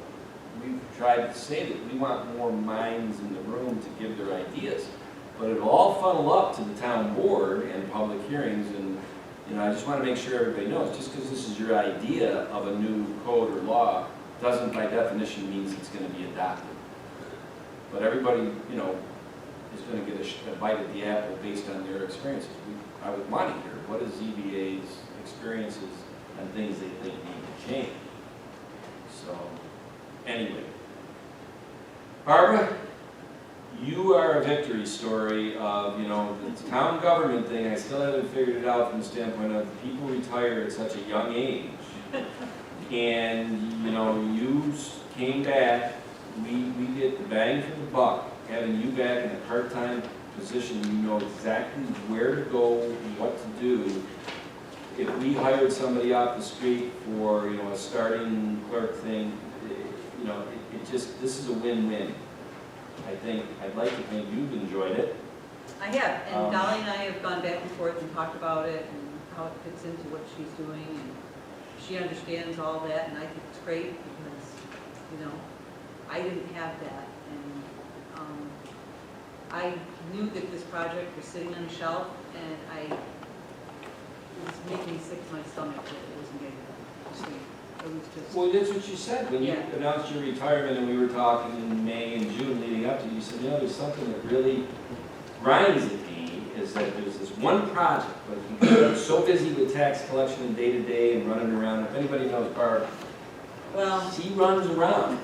We've tried to say that we want more minds in the room to give their ideas. But it'll all funnel up to the town board and public hearings, and I just want to make sure everybody knows, just because this is your idea of a new code or law, doesn't by definition means it's going to be adopted. But everybody, is going to get a bite at the apple based on their experiences. I would want to hear, what is ZBA's experiences and things they think need to change? So, anyway. Barbara, you are a victory story of, the town government thing. I still haven't figured it out from the standpoint of people retire at such a young age. And, you came back, we get the bang for the buck, having you back in a part-time position. You know exactly where to go, what to do. If we hired somebody off the street for, a starting clerk thing, this is a win-win. I'd like to think you've enjoyed it. I have, and Dolly and I have gone back and forth and talked about it and how it fits into what she's doing, and she understands all that, and I think it's great because, I didn't have that, and I knew that this project was sitting on a shelf, and it was making me sick to my stomach that it wasn't getting done. It was just. Well, that's what you said when you announced your retirement, and we were talking in May and June leading up to it. You said, there's something that really grinds at me, is that there's this one project, but you're so busy with tax collection and day-to-day and running around. If anybody knows Barb, she runs around.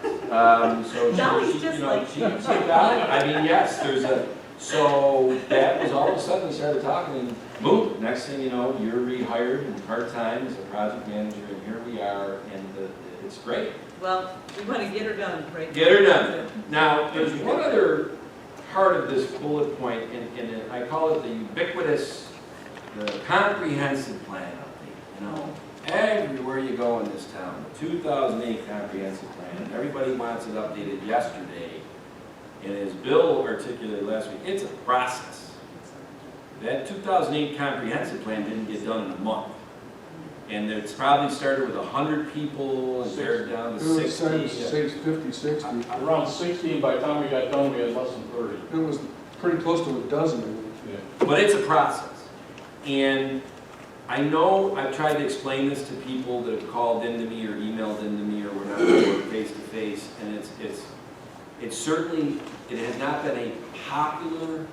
So Dolly's just like she got it. I mean, yes, So that was all of a sudden, we started talking, and boom, next thing you know, you're rehired and part-time as a project manager, and here we are, and it's great. Well, we want to get her done, right? Get her done. Now, there's one other part of this bullet point, and I call it the ubiquitous, the comprehensive plan update. You know, everywhere you go in this town, the 2008 comprehensive plan, everybody wants it updated yesterday. And as Bill articulated last week, it's a process. That 2008 comprehensive plan didn't get done in a month. And it's probably started with 100 people and pared down to 60. 50, 60. Around 60, and by the time we got done, we had less than 30. It was pretty close to a dozen, I think. Yeah. But it's a process. And I know I've tried to explain this to people that have called into me or emailed into me or whatever, face to face, and it's certainly, it has not been a popular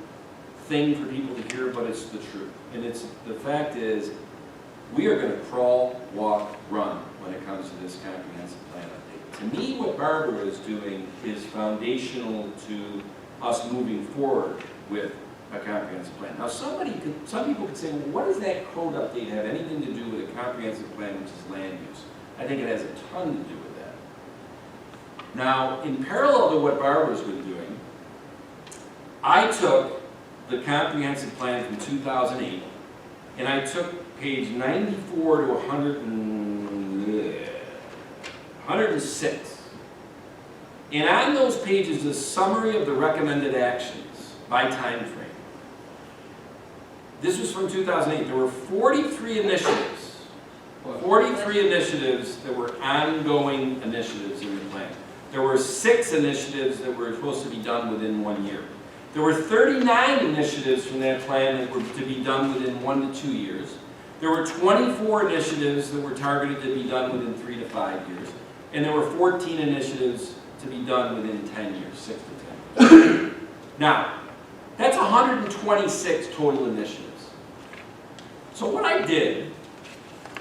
thing for people to hear, but it's the truth. And the fact is, we are going to crawl, walk, run when it comes to this comprehensive plan update. To me, what Barbara is doing is foundational to us moving forward with a comprehensive plan. Now, some people could say, well, what does that code update have anything to do with a comprehensive plan, which is land use? I think it has a ton to do with that. Now, in parallel to what Barbara's been doing, I took the comprehensive plan from 2008, and I took page 94 to 106. And on those pages, a summary of the recommended actions by time frame. This was from 2008. There were 43 initiatives. 43 initiatives that were ongoing initiatives in the plan. There were 6 initiatives that were supposed to be done within 1 year. There were 39 initiatives from that plan that were to be done within 1 to 2 years. There were 24 initiatives that were targeted to be done within 3 to 5 years. And there were 14 initiatives to be done within 10 years, 6 to 10 years. Now, that's 126 total initiatives. So what I did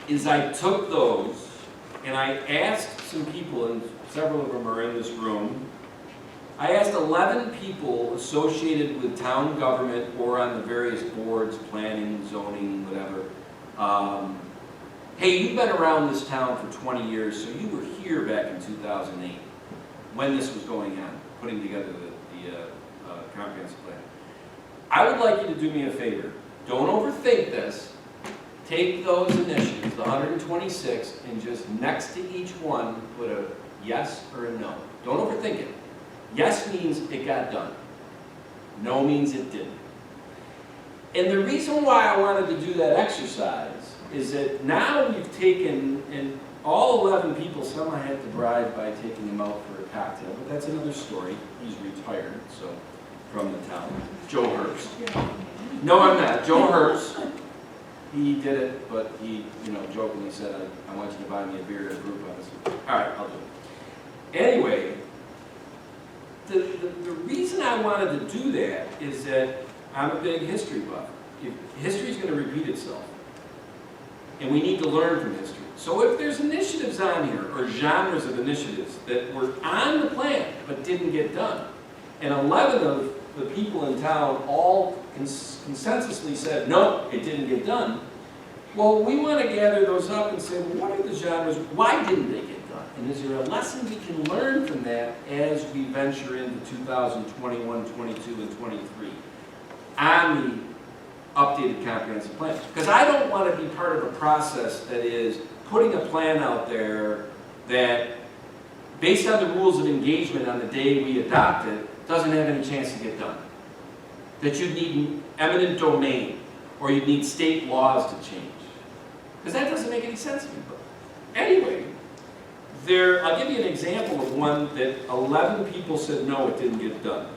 is I took those and I asked some people, and several of them are in this room, I asked 11 people associated with town government or on the various boards, planning, zoning, whatever, hey, you've been around this town for 20 years, so you were here back in 2008 when this was going on, putting together the comprehensive plan. I would like you to do me a favor. Don't overthink this. Take those initiatives, the 126, and just next to each one, put a yes or a no. Don't overthink it. Yes means it got done. No means it didn't. And the reason why I wanted to do that exercise is that now we've taken, and all 11 people, some I had to bribe by taking them out for a cocktail, but that's another story. He's retired, so, from the town. Joe Herbst. No, I'm not. Joe Herbst. He did it, but he, jokingly said, I want you to buy me a beer at a group honest. All right, I'll do it. Anyway, the reason I wanted to do that is that I'm a big history buff. History is going to repeat itself. And we need to learn from history. So if there's initiatives on here, or genres of initiatives that were on the plan but didn't get done, and 11 of the people in town all consensusly said, no, it didn't get done, well, we want to gather those up and say, well, what are the genres, why didn't they get done? And is there a lesson we can learn from that as we venture into 2021, 22, and 23 on the updated comprehensive plan? Because I don't want to be part of a process that is putting a plan out there that, based on the rules of engagement on the day we adopt it, doesn't have any chance to get done. That you'd need eminent domain, or you'd need state laws to change. Because that doesn't make any sense to me. But anyway, I'll give you an example of one that 11 people said no, it didn't get done.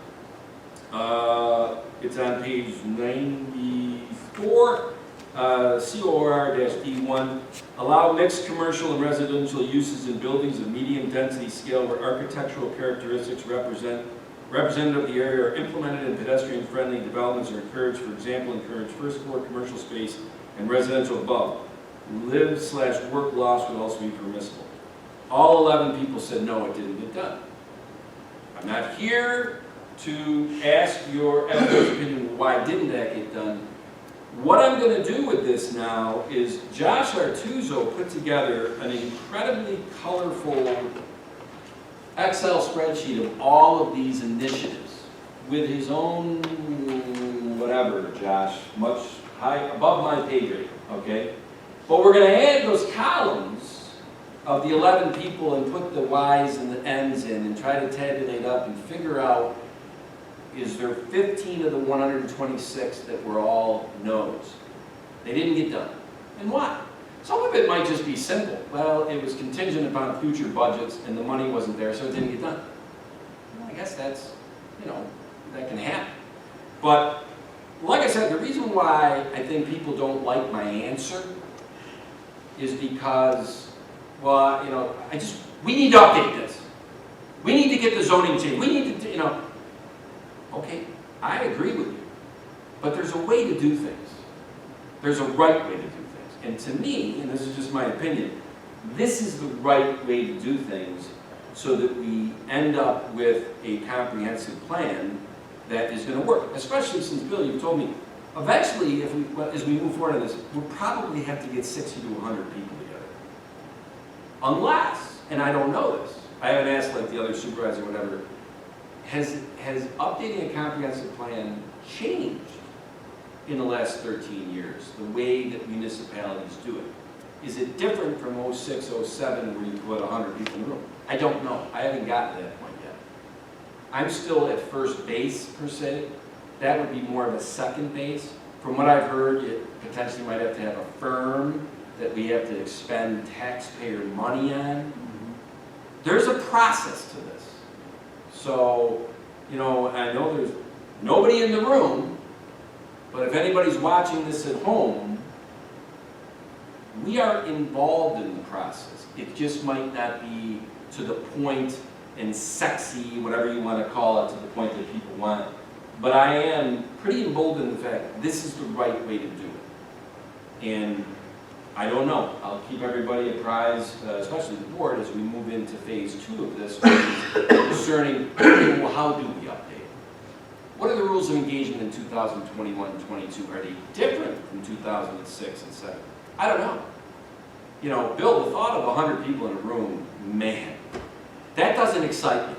It's on page 94, COR-D1. Allow mixed commercial and residential uses in buildings of medium density scale where architectural characteristics representative of the area are implemented and pedestrian-friendly developments are encouraged. For example, encourage first floor commercial space and residential above. Live/work loss would also be permissible. All 11 people said no, it didn't get done. I'm not here to ask your everyone's opinion, why didn't that get done? What I'm gonna do with this now is Josh Artuso put together an incredibly colorful Excel spreadsheet of all of these initiatives with his own, whatever, Josh, much high, above my pay grade, okay? But we're gonna add those columns of the 11 people and put the Ys and the Ns in and try to tabulate up and figure out, is there 15 of the 126 that were all no's? They didn't get done. And why? Some of it might just be simple. Well, it was contingent upon future budgets and the money wasn't there, so it didn't get done. Well, I guess that's, you know, that can happen. But like I said, the reason why I think people don't like my answer is because, well, you know, we need to update this. We need to get the zoning changed. We need to, you know, okay, I agree with you. But there's a way to do things. There's a right way to do things. And to me, and this is just my opinion, this is the right way to do things so that we end up with a comprehensive plan that is going to work. Especially since, Bill, you've told me, eventually, as we move forward on this, we'll probably have to get 60 to 100 people together. Unless, and I don't know this, I haven't asked like the other supervisor or whatever, has updating a comprehensive plan changed in the last 13 years, the way that municipalities do it? Is it different from 06, 07 where you put 100 people in the room? I don't know. I haven't gotten to that point yet. I'm still at first base, per se. That would be more of a second base. From what I've heard, you potentially might have to have a firm that we have to expend taxpayer money on. There's a process to this. So, you know, I know there's nobody in the room, but if anybody's watching this at home, we are involved in the process. It just might not be to the point and sexy, whatever you want to call it, to the point that people want. But I am pretty emboldened in the fact that this is the right way to do it. And I don't know. I'll keep everybody apprised, especially the board, as we move into phase 2 of this, concerning, well, how do we update? What are the rules of engagement in 2021 and 22? Are they different from 2006 and 7? I don't know. You know, Bill, the thought of 100 people in a room, man, that doesn't excite me.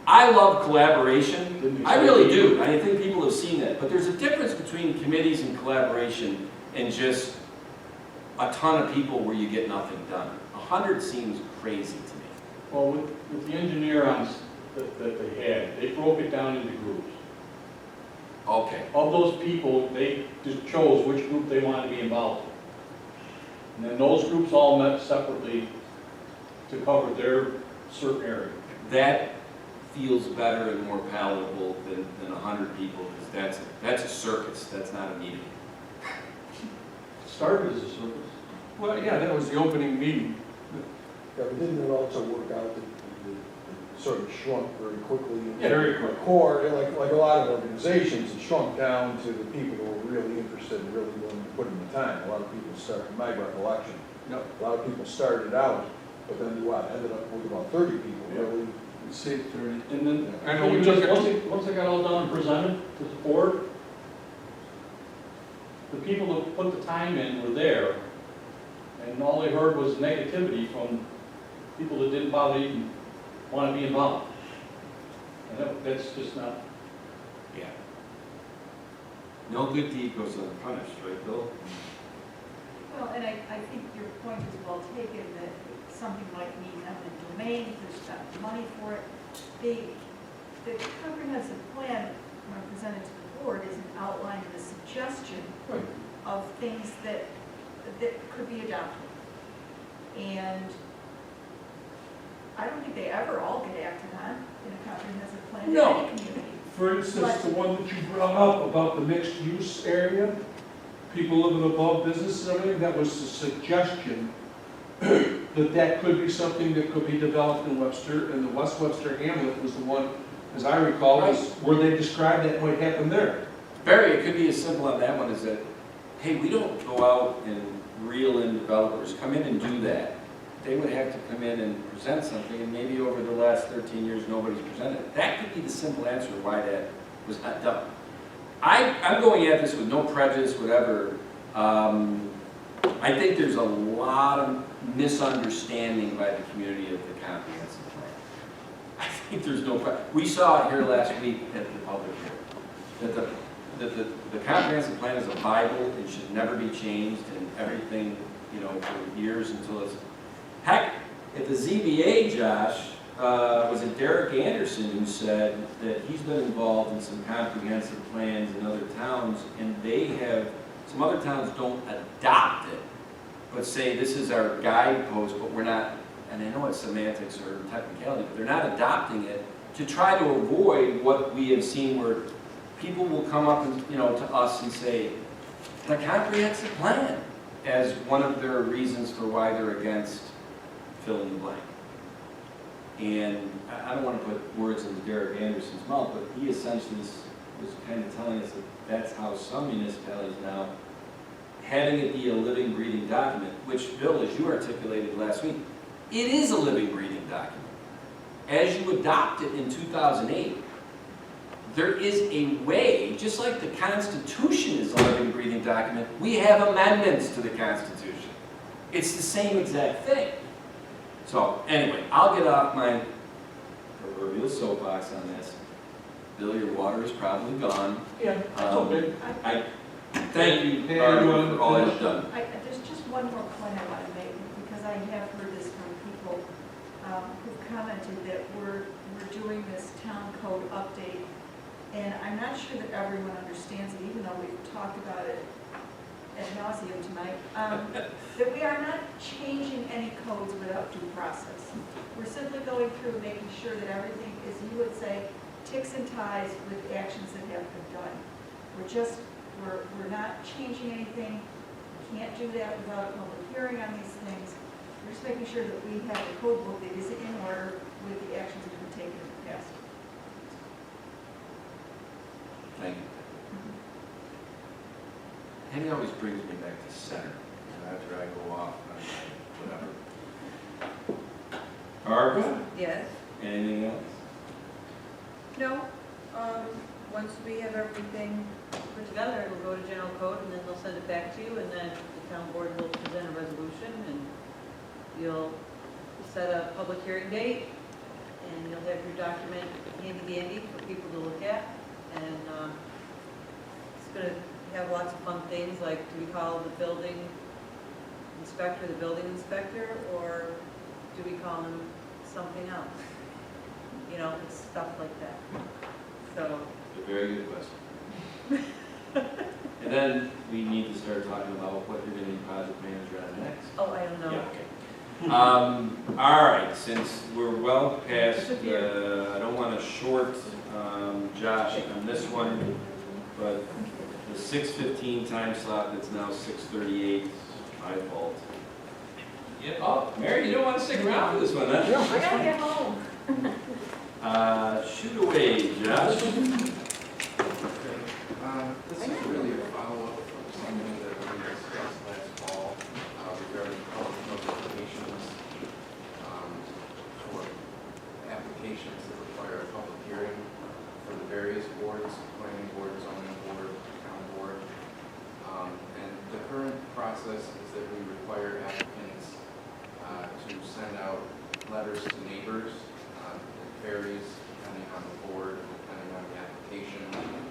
I love collaboration. I really do. I think people have seen that. But there's a difference between committees and collaboration and just a ton of people where you get nothing done. 100 seems crazy to me. Well, with the engineer that they had, they broke it down into groups. Okay. Of those people, they just chose which group they wanted to be involved in. And then those groups all met separately to cover their certain area. That feels better and more palatable than 100 people, because that's a circus, that's not a meeting. Started as a circus. Well, yeah, that was the opening meeting. Yeah, but didn't it also work out that it sort of shrunk very quickly? Yeah, very quick. Core, like a lot of organizations, it shrunk down to the people who were really interested and really willing to put in the time. A lot of people started, in my recollection, Yep. a lot of people started out, but then ended up with about 30 people, Yeah. really. Say 30. And then, I know we took once they got all done and presented to the board, the people that put the time in were there, and all they heard was negativity from people that didn't bother even want to be involved. And that's just not. Yeah. No good deed goes unpunished, right, Bill? Well, and I think your point is well taken, that something like need eminent domain, there's got money for it. The comprehensive plan, when presented to the board, is an outline and a suggestion Right. of things that could be adopted. And I don't think they ever all get acted on in a comprehensive plan in No. any community. For instance, the one that you brought up about the mixed use area, people living above businesses and everything, that was a suggestion that could be something that could be developed in Webster, and the West Webster Hamlet was the one, as I recall, was where they described that might happen there. Barry, it could be as simple on that one as that, hey, we don't go out and reel in developers, come in and do that. they would have to come in and present something, and maybe over the last 13 years, nobody's presented it. That could be the simple answer why that was not done. I'm going at this with no prejudice, whatever. I think there's a lot of misunderstanding by the community of the comprehensive plan. I think there's no, we saw it here last week at the public hearing, that the comprehensive plan is a Bible, it should never be changed, and everything, you know, for years until it's, heck, at the ZBA, Josh, was it Derek Anderson who said that he's been involved in some comprehensive plans in other towns, and they have, some other towns don't adopt it, but say this is our guidepost, but we're not, and I know it's semantics or technicality, but they're not adopting it to try to avoid what we have seen where people will come up and, you know, to us and say, the comprehensive plan, as one of their reasons for why they're against fill in the blank. And I don't want to put words in Derek Anderson's mouth, but he essentially was kind of telling us that that's how some municipalities now, having it be a living, breathing document, which, Bill, as you articulated last week, it is a living, breathing document. As you adopt it in 2008, there is a way, just like the Constitution is a living, breathing document, we have amendments to the Constitution. It's the same exact thing. So, anyway, I'll get off my proverbial soapbox on this. Bill, your water is probably gone. Yeah, that's okay. I thank you, Barbara, for all you've done. There's just one more point I want to make, because I have heard this from people who've commented that we're doing this town code update, and I'm not sure that everyone understands it, even though we've talked about it ad nauseum tonight, that we are not changing any codes without due process. We're simply going through and making sure that everything is, you would say, ticks and ties with actions that have been done. We're not changing anything. We can't do that without a public hearing on these things. We're just making sure that we have a code book that is in order with the actions that have been taken in the past. Thank you. And it always brings me back to center, you know, after I go off on whatever. Barbara, Yes? anything else? No. Once we have everything put together, it'll go to general code, and then they'll send it back to you, and then the town board will present a resolution, and you'll set a public hearing date, and you'll have your document handy dandy for people to look at, and it's going to have lots of fun things, like do we call the building inspector the building inspector, or do we call him something else? You know, it's stuff like that. So. A very good question. And then we need to start talking about what you're going to be project manager on next. Oh, I don't know. Yeah, okay. All right, since we're well past, I don't want to short Josh on this one, but the 6:15 time slot that's now 6:38, my fault. Yeah. Oh, Mary, you don't want to stick around for this one, huh? I gotta get home. Shoot away, Josh. This is really a follow-up from something that we discussed last fall regarding public notifications for applications that require a public hearing for the various boards, planning board, zoning board, town board. And the current process is that we require applicants to send out letters to neighbors. It varies depending on the board, depending on the application. In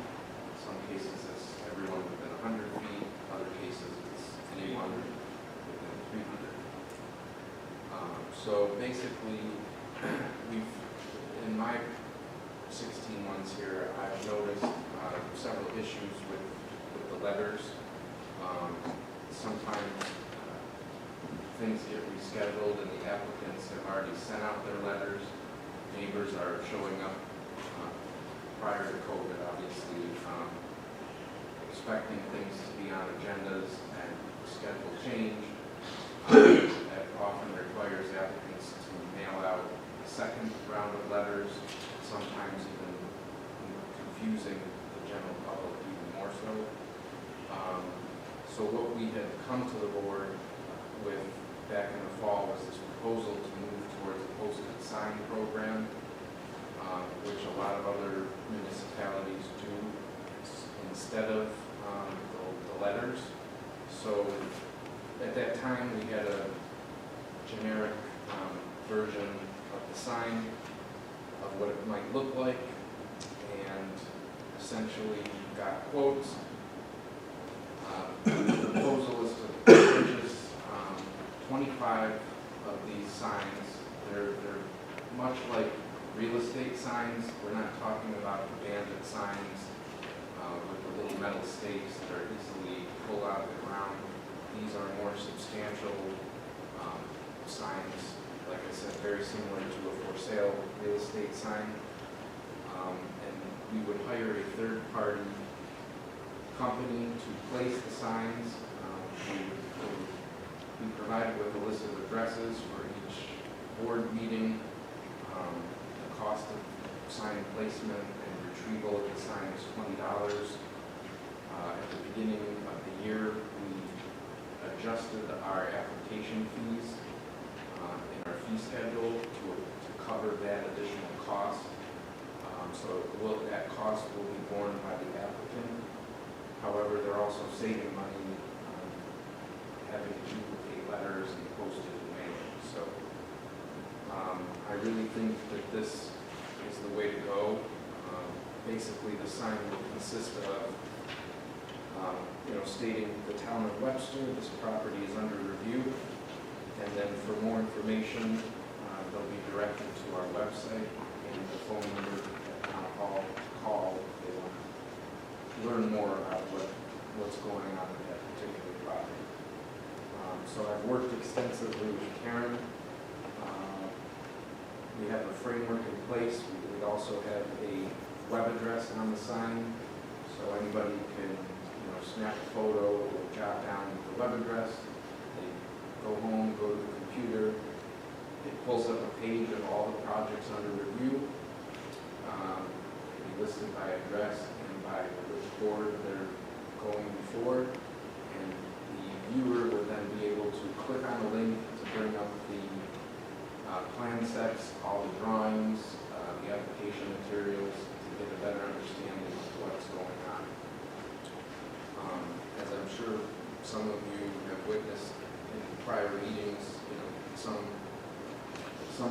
some cases, it's everyone within 100 feet. Other cases, it's anyone within 300. So basically, in my 16 months here, I've noticed several issues with the letters. Sometimes things get rescheduled and the applicants have already sent out their letters. Neighbors are showing up prior to COVID, obviously, expecting things to be on agendas and schedule change. That often requires applicants to mail out a second round of letters, sometimes even confusing the general public even more so. So what we had come to the board with back in the fall was this proposal to move towards a posted sign program, which a lot of other municipalities do instead of the letters. So at that time, we had a generic version of the sign of what it might look like, and essentially got quotes. The proposal is to purchase 25 of these signs. They're much like real estate signs. We're not talking about abandoned signs with the little metal stakes that are easily pulled out of the ground. These are more substantial signs, like I said, very similar to a for sale real estate sign. And we would hire a third-party company to place the signs. We would be provided with a list of addresses for each board meeting. The cost of sign placement and retrieval of the sign is $20. At the beginning of the year, we adjusted our application fees in our fee schedule to cover that additional cost. So that cost will be borne by the applicant. However, they're also saving money having to duplicate letters and postage and mailing. So I really think that this is the way to go. Basically, the sign will consist of stating the town of Webster, this property is under review, and then for more information, they'll be directed to our website and the phone number at town hall to call if they want to learn more about what's going on with that particular property. So I've worked extensively with Karen. We have a framework in place. We also have a web address on the sign, so anybody can snap a photo or jot down the web address. They go home, go to the computer. It pulls up a page of all the projects under review. It'll be listed by address and by which board they're going before. And the viewer will then be able to click on the link to bring up the plan sets, all the drawings, the application materials, to get a better understanding of what's going on. As I'm sure some of you have witnessed in prior meetings, some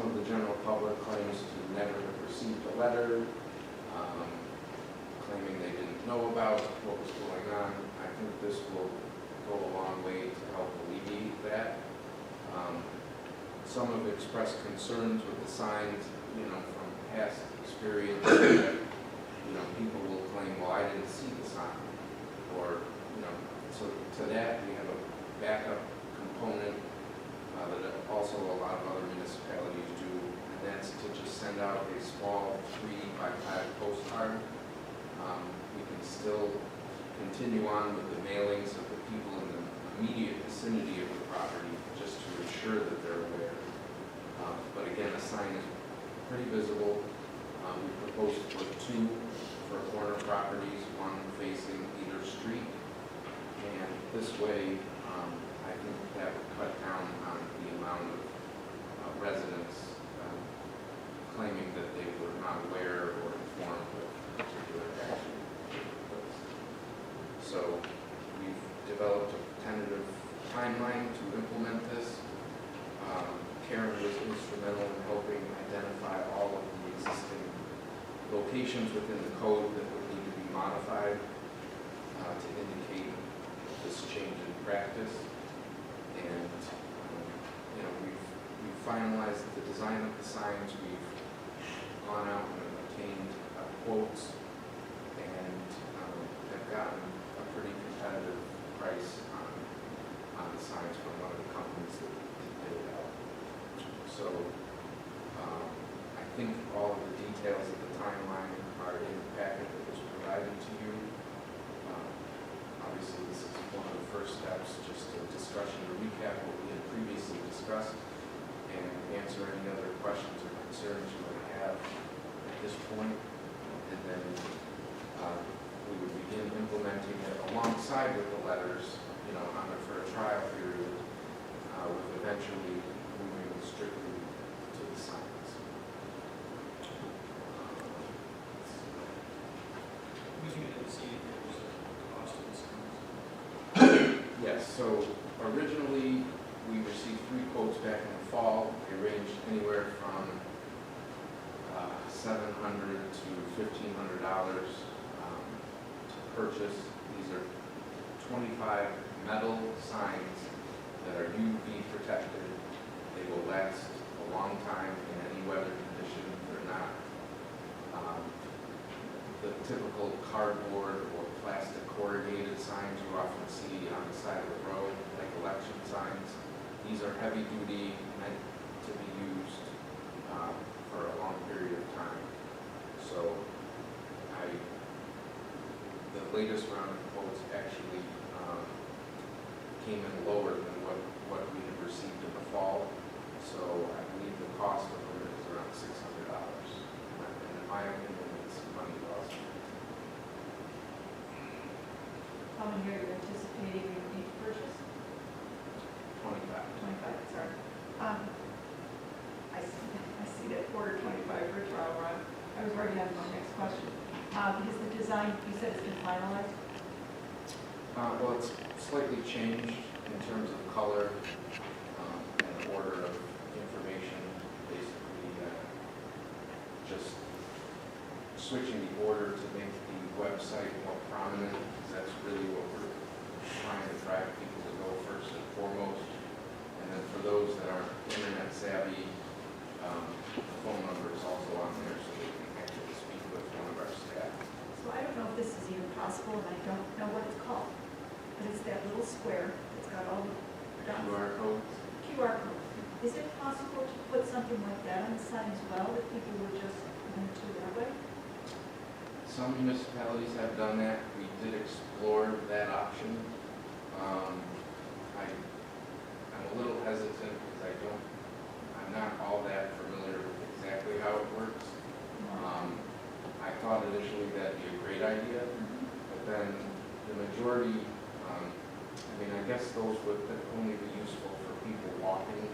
of the general public claims to never have received a letter, claiming they didn't know about what was going on. I think this will go a long way to help alleviate that. Some have expressed concerns with the signs, from past experience that, people will claim, well, I didn't see the sign, or, so to that, we have a backup component that also a lot of other municipalities do, and that's to just send out a small 3x5 postcard. We can still continue on with the mailings of the people in the immediate vicinity of the property, just to ensure that they're aware. But again, the sign is pretty visible. We proposed to put 2 for corner properties, 1 facing either street. And this way, I think that would cut down on the amount of residents claiming that they were not aware or informed of particular action taking place. So we've developed a tentative timeline to implement this. Karen was instrumental in helping identify all of the existing locations within the code that would need to be modified to indicate this change in practice. And we've finalized the design of the signs. We've gone out and obtained quotes and have gotten a pretty competitive price on the signs from one of the companies that did it out. So I think all of the details of the timeline are in the packet that was provided to you. Obviously, this is one of the first steps, just a discussion to recap what we had previously discussed and answer any other questions or concerns you might have at this point. And then we would begin implementing it alongside with the letters, for a trial period, with eventual So originally, we received 3 quotes back in the fall. They ranged anywhere from $700 to $1,500 to purchase. These are 25 metal signs that are UV protected. They will last a long time in any weather condition. They're not the typical cardboard or plastic corrugated signs you often see on the side of the road, like election signs. These are heavy duty, meant to be used for a long period of time. So the latest round of quotes actually came in lower than what we had received in the fall. So I believe the cost of them is around $600. And in my opinion, it's money well spent. How many are you anticipating you need to purchase? 25. 25, sorry. I see that quarter 25 for a trial run. I was already on my next question. Is the design, you said it's been finalized? Well, it's slightly changed in terms of color and order of information. Basically, just switching the order to make the website more prominent, because that's really what we're trying to drive people to go first and foremost. And then for those that aren't internet savvy, the phone number is also on there so they can actually speak with one of our staff. So I don't know if this is even possible, and I don't know what it's called. But it's that little square that's got all the dots. QR codes. QR code. Is it possible to put something like that on the sign as well, that people would just run to that way? Some municipalities have done that. We did explore that option. I'm a little hesitant because I'm not all that familiar with exactly how it works. I thought initially that'd be a great idea, but then the majority, I guess those would only be useful for people walking,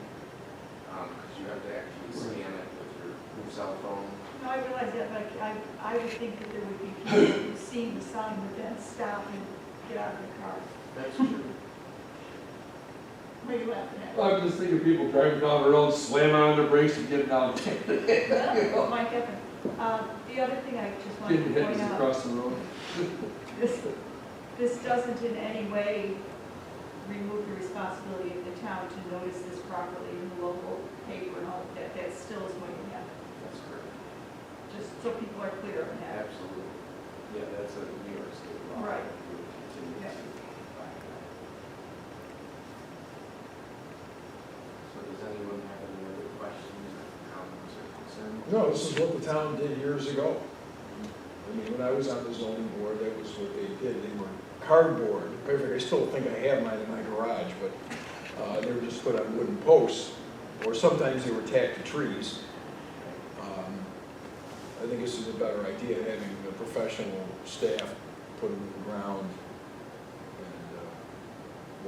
because you have to actually scan it with your cell phone. No, I realize that, but I would think that there would be people who see the sign would then stop and get out of the car. That's true. What are you laughing at? I'm just thinking of people driving down the road, slamming on their brakes and getting down, Well, might happen. The other thing I just wanted getting to hit point as out, across the road. this doesn't in any way remove the responsibility of the town to notice this properly in the local paper and all of that. That still is going to happen, That's correct. just so people are clear on that. Absolutely. Yeah, that's a New York State law. Right. We would continue to Yeah. abide by. So does anyone have any other questions or comments or concerns? No, this is what the town did years ago. I mean, when I was on the zoning board, that was what they did. They were cardboard. Matter of fact, I still think I have mine in my garage, but they were just put on wooden posts, or sometimes they were tacked to trees. I think this is a better idea, having the professional staff put them in the ground and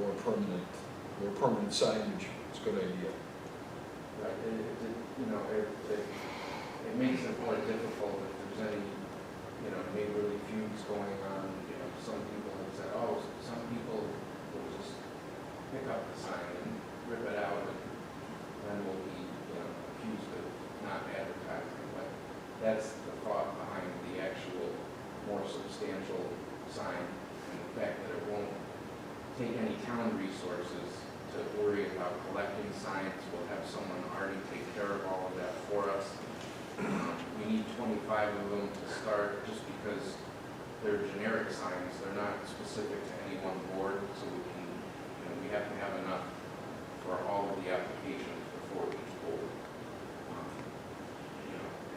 more permanent signage. It's a good idea. Right, it makes it more difficult if there's any, neighborly feuds going on. Some people have said, oh, some people will just pick up the sign and rip it out, and then we'll be, accused of not advertising. But that's the thought behind the actual more substantial sign, and the fact that it won't take any town resources to worry about collecting signs. We'll have someone already take care of all of that for us. We need 25 of them to start, just because they're generic signs. They're not specific to any one board, so we can, we have to have enough for all of the applications before each board.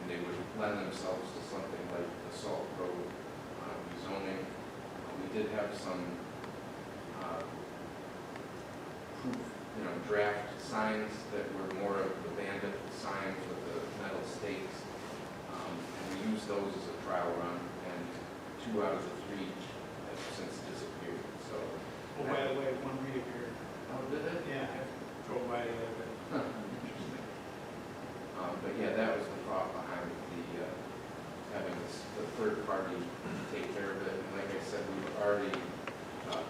And they would lend themselves to something like the Salt Road rezoning. We did have some draft signs that were more of the bandit signs with the metal stakes. And we used those as a trial run, and 2 out of the 3 have since disappeared, so. Oh, by the way, one reappeared. Oh, did it? Yeah, I drove by the other day. Interesting. But yeah, that was the thought behind the, having the third party take care of it. And like I said, we've already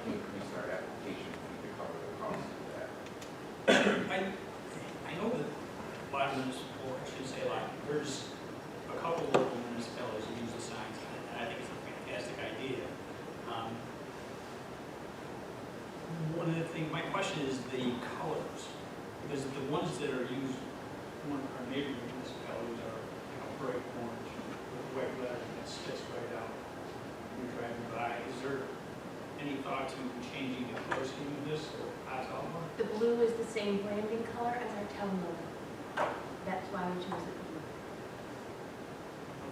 increased our application fee a couple lot of municipal, I should say a lot, there's a couple local municipalities who use the signs, and I think it's a fantastic idea. One of the things, my question is the colors, because the ones that are used, one of our neighboring municipalities are, bright orange with white lettering that sticks right out when you're driving by. Is there any thought to changing the color scheme of this, or how's it all work? The blue is the same branding color as our town logo. That's why we chose the blue.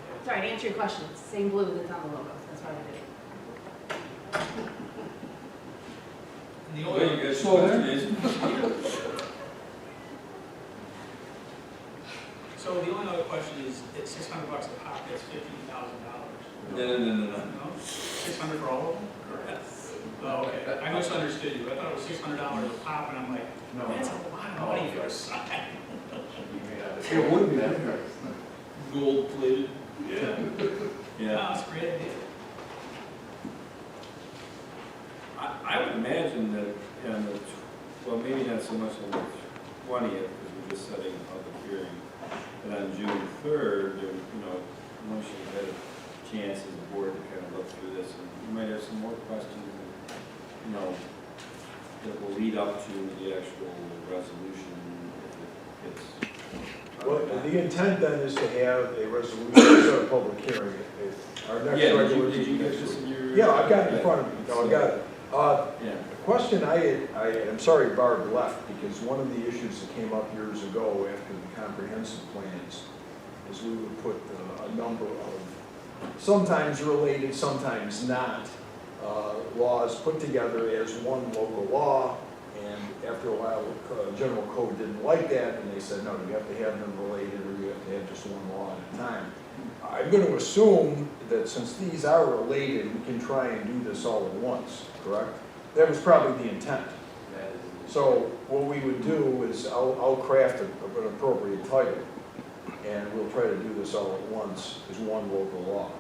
Okay. Sorry, to answer your question, it's the same blue that's on the logo, so that's why we did it. And the Well, only, you guys, So then- so the only other question is, it's $600 a pop, that's $15,000. No. No? 600 for all of them? Correct. Oh, okay, I misunderstood you, I thought it was $600 a pop, and I'm like, No. that's a lot of money for a sign. It would be. Gold plated. Yeah. Yeah. No, it's a great idea. I would imagine that, on the, well, maybe not so much on the 20th, because we're just setting a public hearing, but on June 3rd, there, once you've had a chance as a board to kind of look through this, and you might have some more questions, and, that will lead up to the actual resolution if it gets. Well, the intent then is to have a resolution, set a public hearing. Our next Yeah, regular did you meeting get next this week. in your? Yeah, I've got it in front of me, no, I got it. Yeah. The question I'm sorry Barb left, because one of the issues that came up years ago after the comprehensive plans is we would put a number of, sometimes related, sometimes not, laws put together as one local law, and after a while, the general code didn't like that, and they said, no, you have to have them related, or you have to have just one law at a time. I'm going to assume that since these are related, we can try and do this all at once, correct? That was probably the intent. So what we would do is I'll craft an appropriate title, and we'll try to do this all at once as one local law.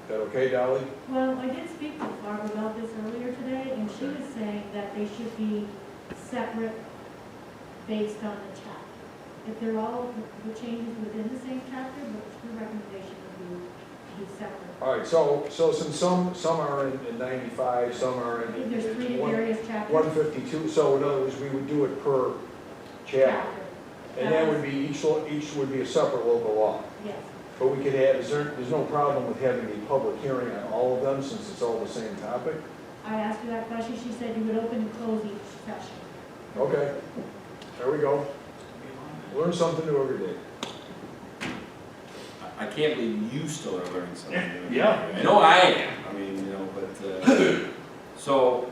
Is that okay, Dolly? Well, I did speak with Barb about this earlier today, and she was saying that they should be separate based on the chapter. If they're all, the changes within the same chapter, but her recommendation would be separate. All right, so since some are in 95, some are I think in there's three various chapters. 152, so in other words, we would do it per chapter. And that would be, each would be a separate local law. Yes. But we could have, there's no problem with having a public hearing on all of them since it's all the same topic? I asked her that question, she said you would open and close each session. Okay, there we go. Learn something new every day. I can't believe you still are learning something new. Yeah. I know I am, but, so,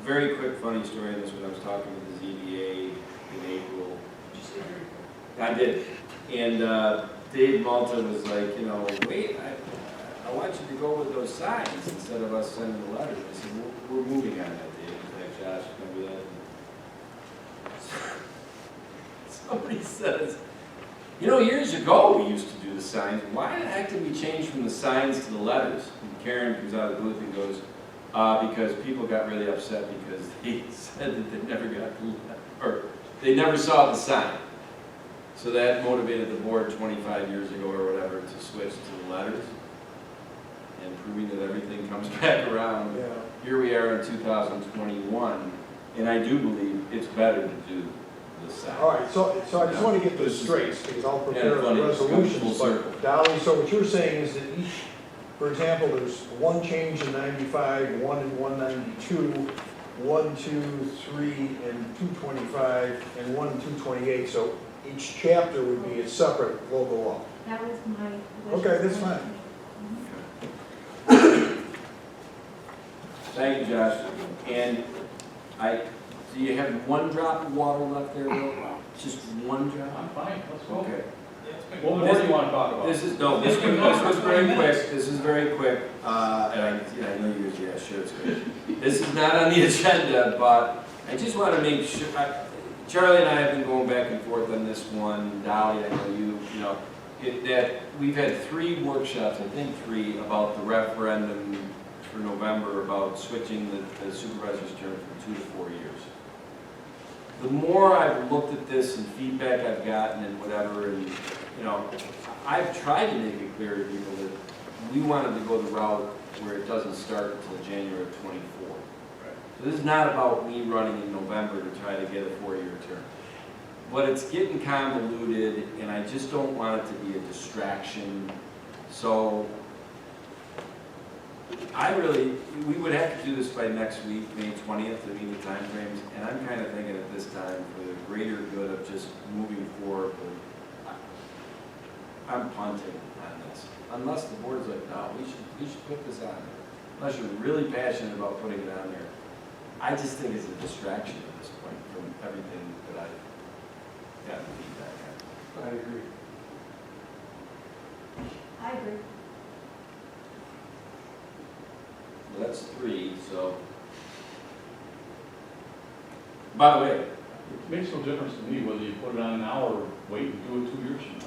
very quick funny story on this, when I was talking to the ZBA in April. Did you say very quick? I did, and Dave Malta was like, wait, I want you to go with those signs instead of us sending the letters. I said, we're moving on that, Dave. He's like, Josh, remember that? Somebody says, years ago we used to do the signs. Why the heck did we change from the signs to the letters? And Karen comes out of the booth and goes, because people got really upset because they said that they never got the letter, or they never saw the sign. So that motivated the board 25 years ago or whatever to switch to the letters, and proving that everything comes back around. Yeah. Here we are in 2021, and I do believe it's better to do the sign. All right, so I just want to get this straight, because I'll prepare Yeah, funny. the resolutions, Full circle. but Dolly, so what you're saying is that each, for example, there's one change in 95, one in 192, 1, 2, 3, and 225, and 1 and 228, so each chapter would be a separate local law. That was my wish. Okay, that's fine. Thank you, Josh. And do you have one drop of water left there, Will? Just one drop? I'm fine, let's go. Okay. What more do you want to talk about? This was very quick, this is very quick, and I know you, yeah, sure it's good. This is not on the agenda, but I just want to make sure, Charlie and I have been going back and forth on this one, Dolly, I know that we've had 3 workshops, I think 3, about the referendum for November about switching the supervisor's term from 2 to 4 years. the more I've looked at this and feedback I've gotten and whatever, and, you know, I've tried to make it clear to people that we wanted to go the route where it doesn't start until January of '24. So this is not about me running in November to try to get a 4-year term. But it's getting convoluted, and I just don't want it to be a distraction. So we would have to do this by next week, May 20th, to meet the timeframes, and I'm kind of thinking at this time, for the greater good of just moving forward, I'm punting on this. Unless the board's like, no, we should put this on there. Unless you're really passionate about putting it on there. I just think it's a distraction at this point from everything that I've gotten feedback on. I agree. I agree. Well, that's 3, so. By the way, It makes no difference to me whether you put it on now or wait and do it 2 years from now.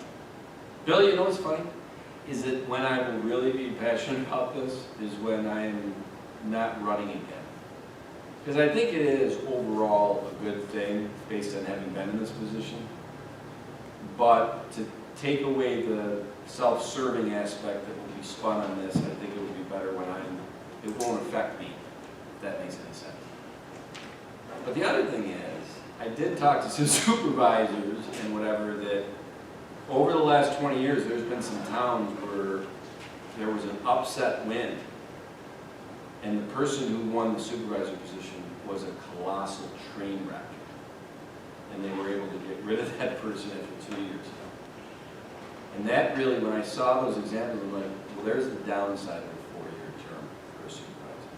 Bill, you know what's funny? Is that when I will really be passionate about this is when I'm not running again. Because I think it is overall a good thing based on having been in this position. But to take away the self-serving aspect that will be spun on this, I think it would be better when it won't affect me, if that makes any sense. But the other thing is, I did talk to some supervisors and whatever that over the last 20 years, there's been some towns where there was an upset win. And the person who won the supervisor position was a colossal train wreck. And they were able to get rid of that person after 2 years. And that really, when I saw those examples, I'm like, well, there's the downside of a 4-year term for a supervisor.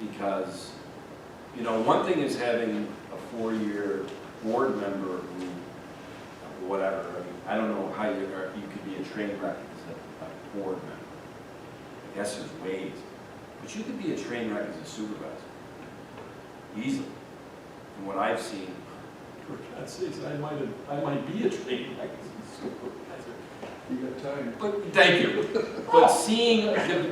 Because, you know, one thing is having a 4-year board member who, whatever, I mean, I don't know how you could be a train wreck as a board member. I guess there's ways. But you could be a train wreck as a supervisor. Easily. From what I've seen, for God's sakes, I might be a train wreck as a supervisor. You got time. But, thank you. But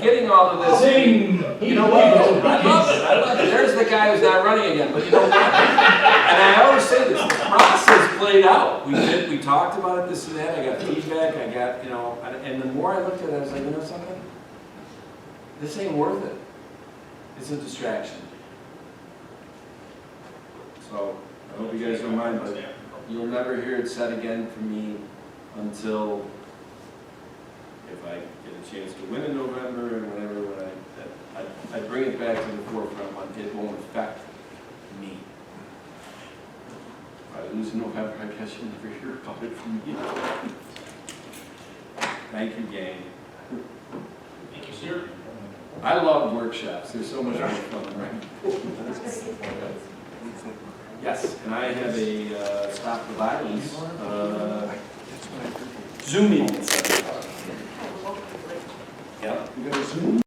getting all of this. You know what? I love it. There's the guy who's not running again. But you know what? And I always say this, the process played out. We talked about it, this and that. I got feedback. I got, you know, and the more I looked at it, I was like, you know something? This ain't worth it. It's a distraction. So, I hope you guys don't mind, but you'll never hear it said again from me until if I get a chance to win in November and whatever, when I bring it back to the forefront, it won't affect me. If I lose in November, I guess you'll never hear about it from me. Thank you, gang. Thank you, sir. I love workshops. They're so much more fun, right? Yes, and I have a stop the violence Zoom meeting at 7 o'clock. Yeah. You got a Zoom?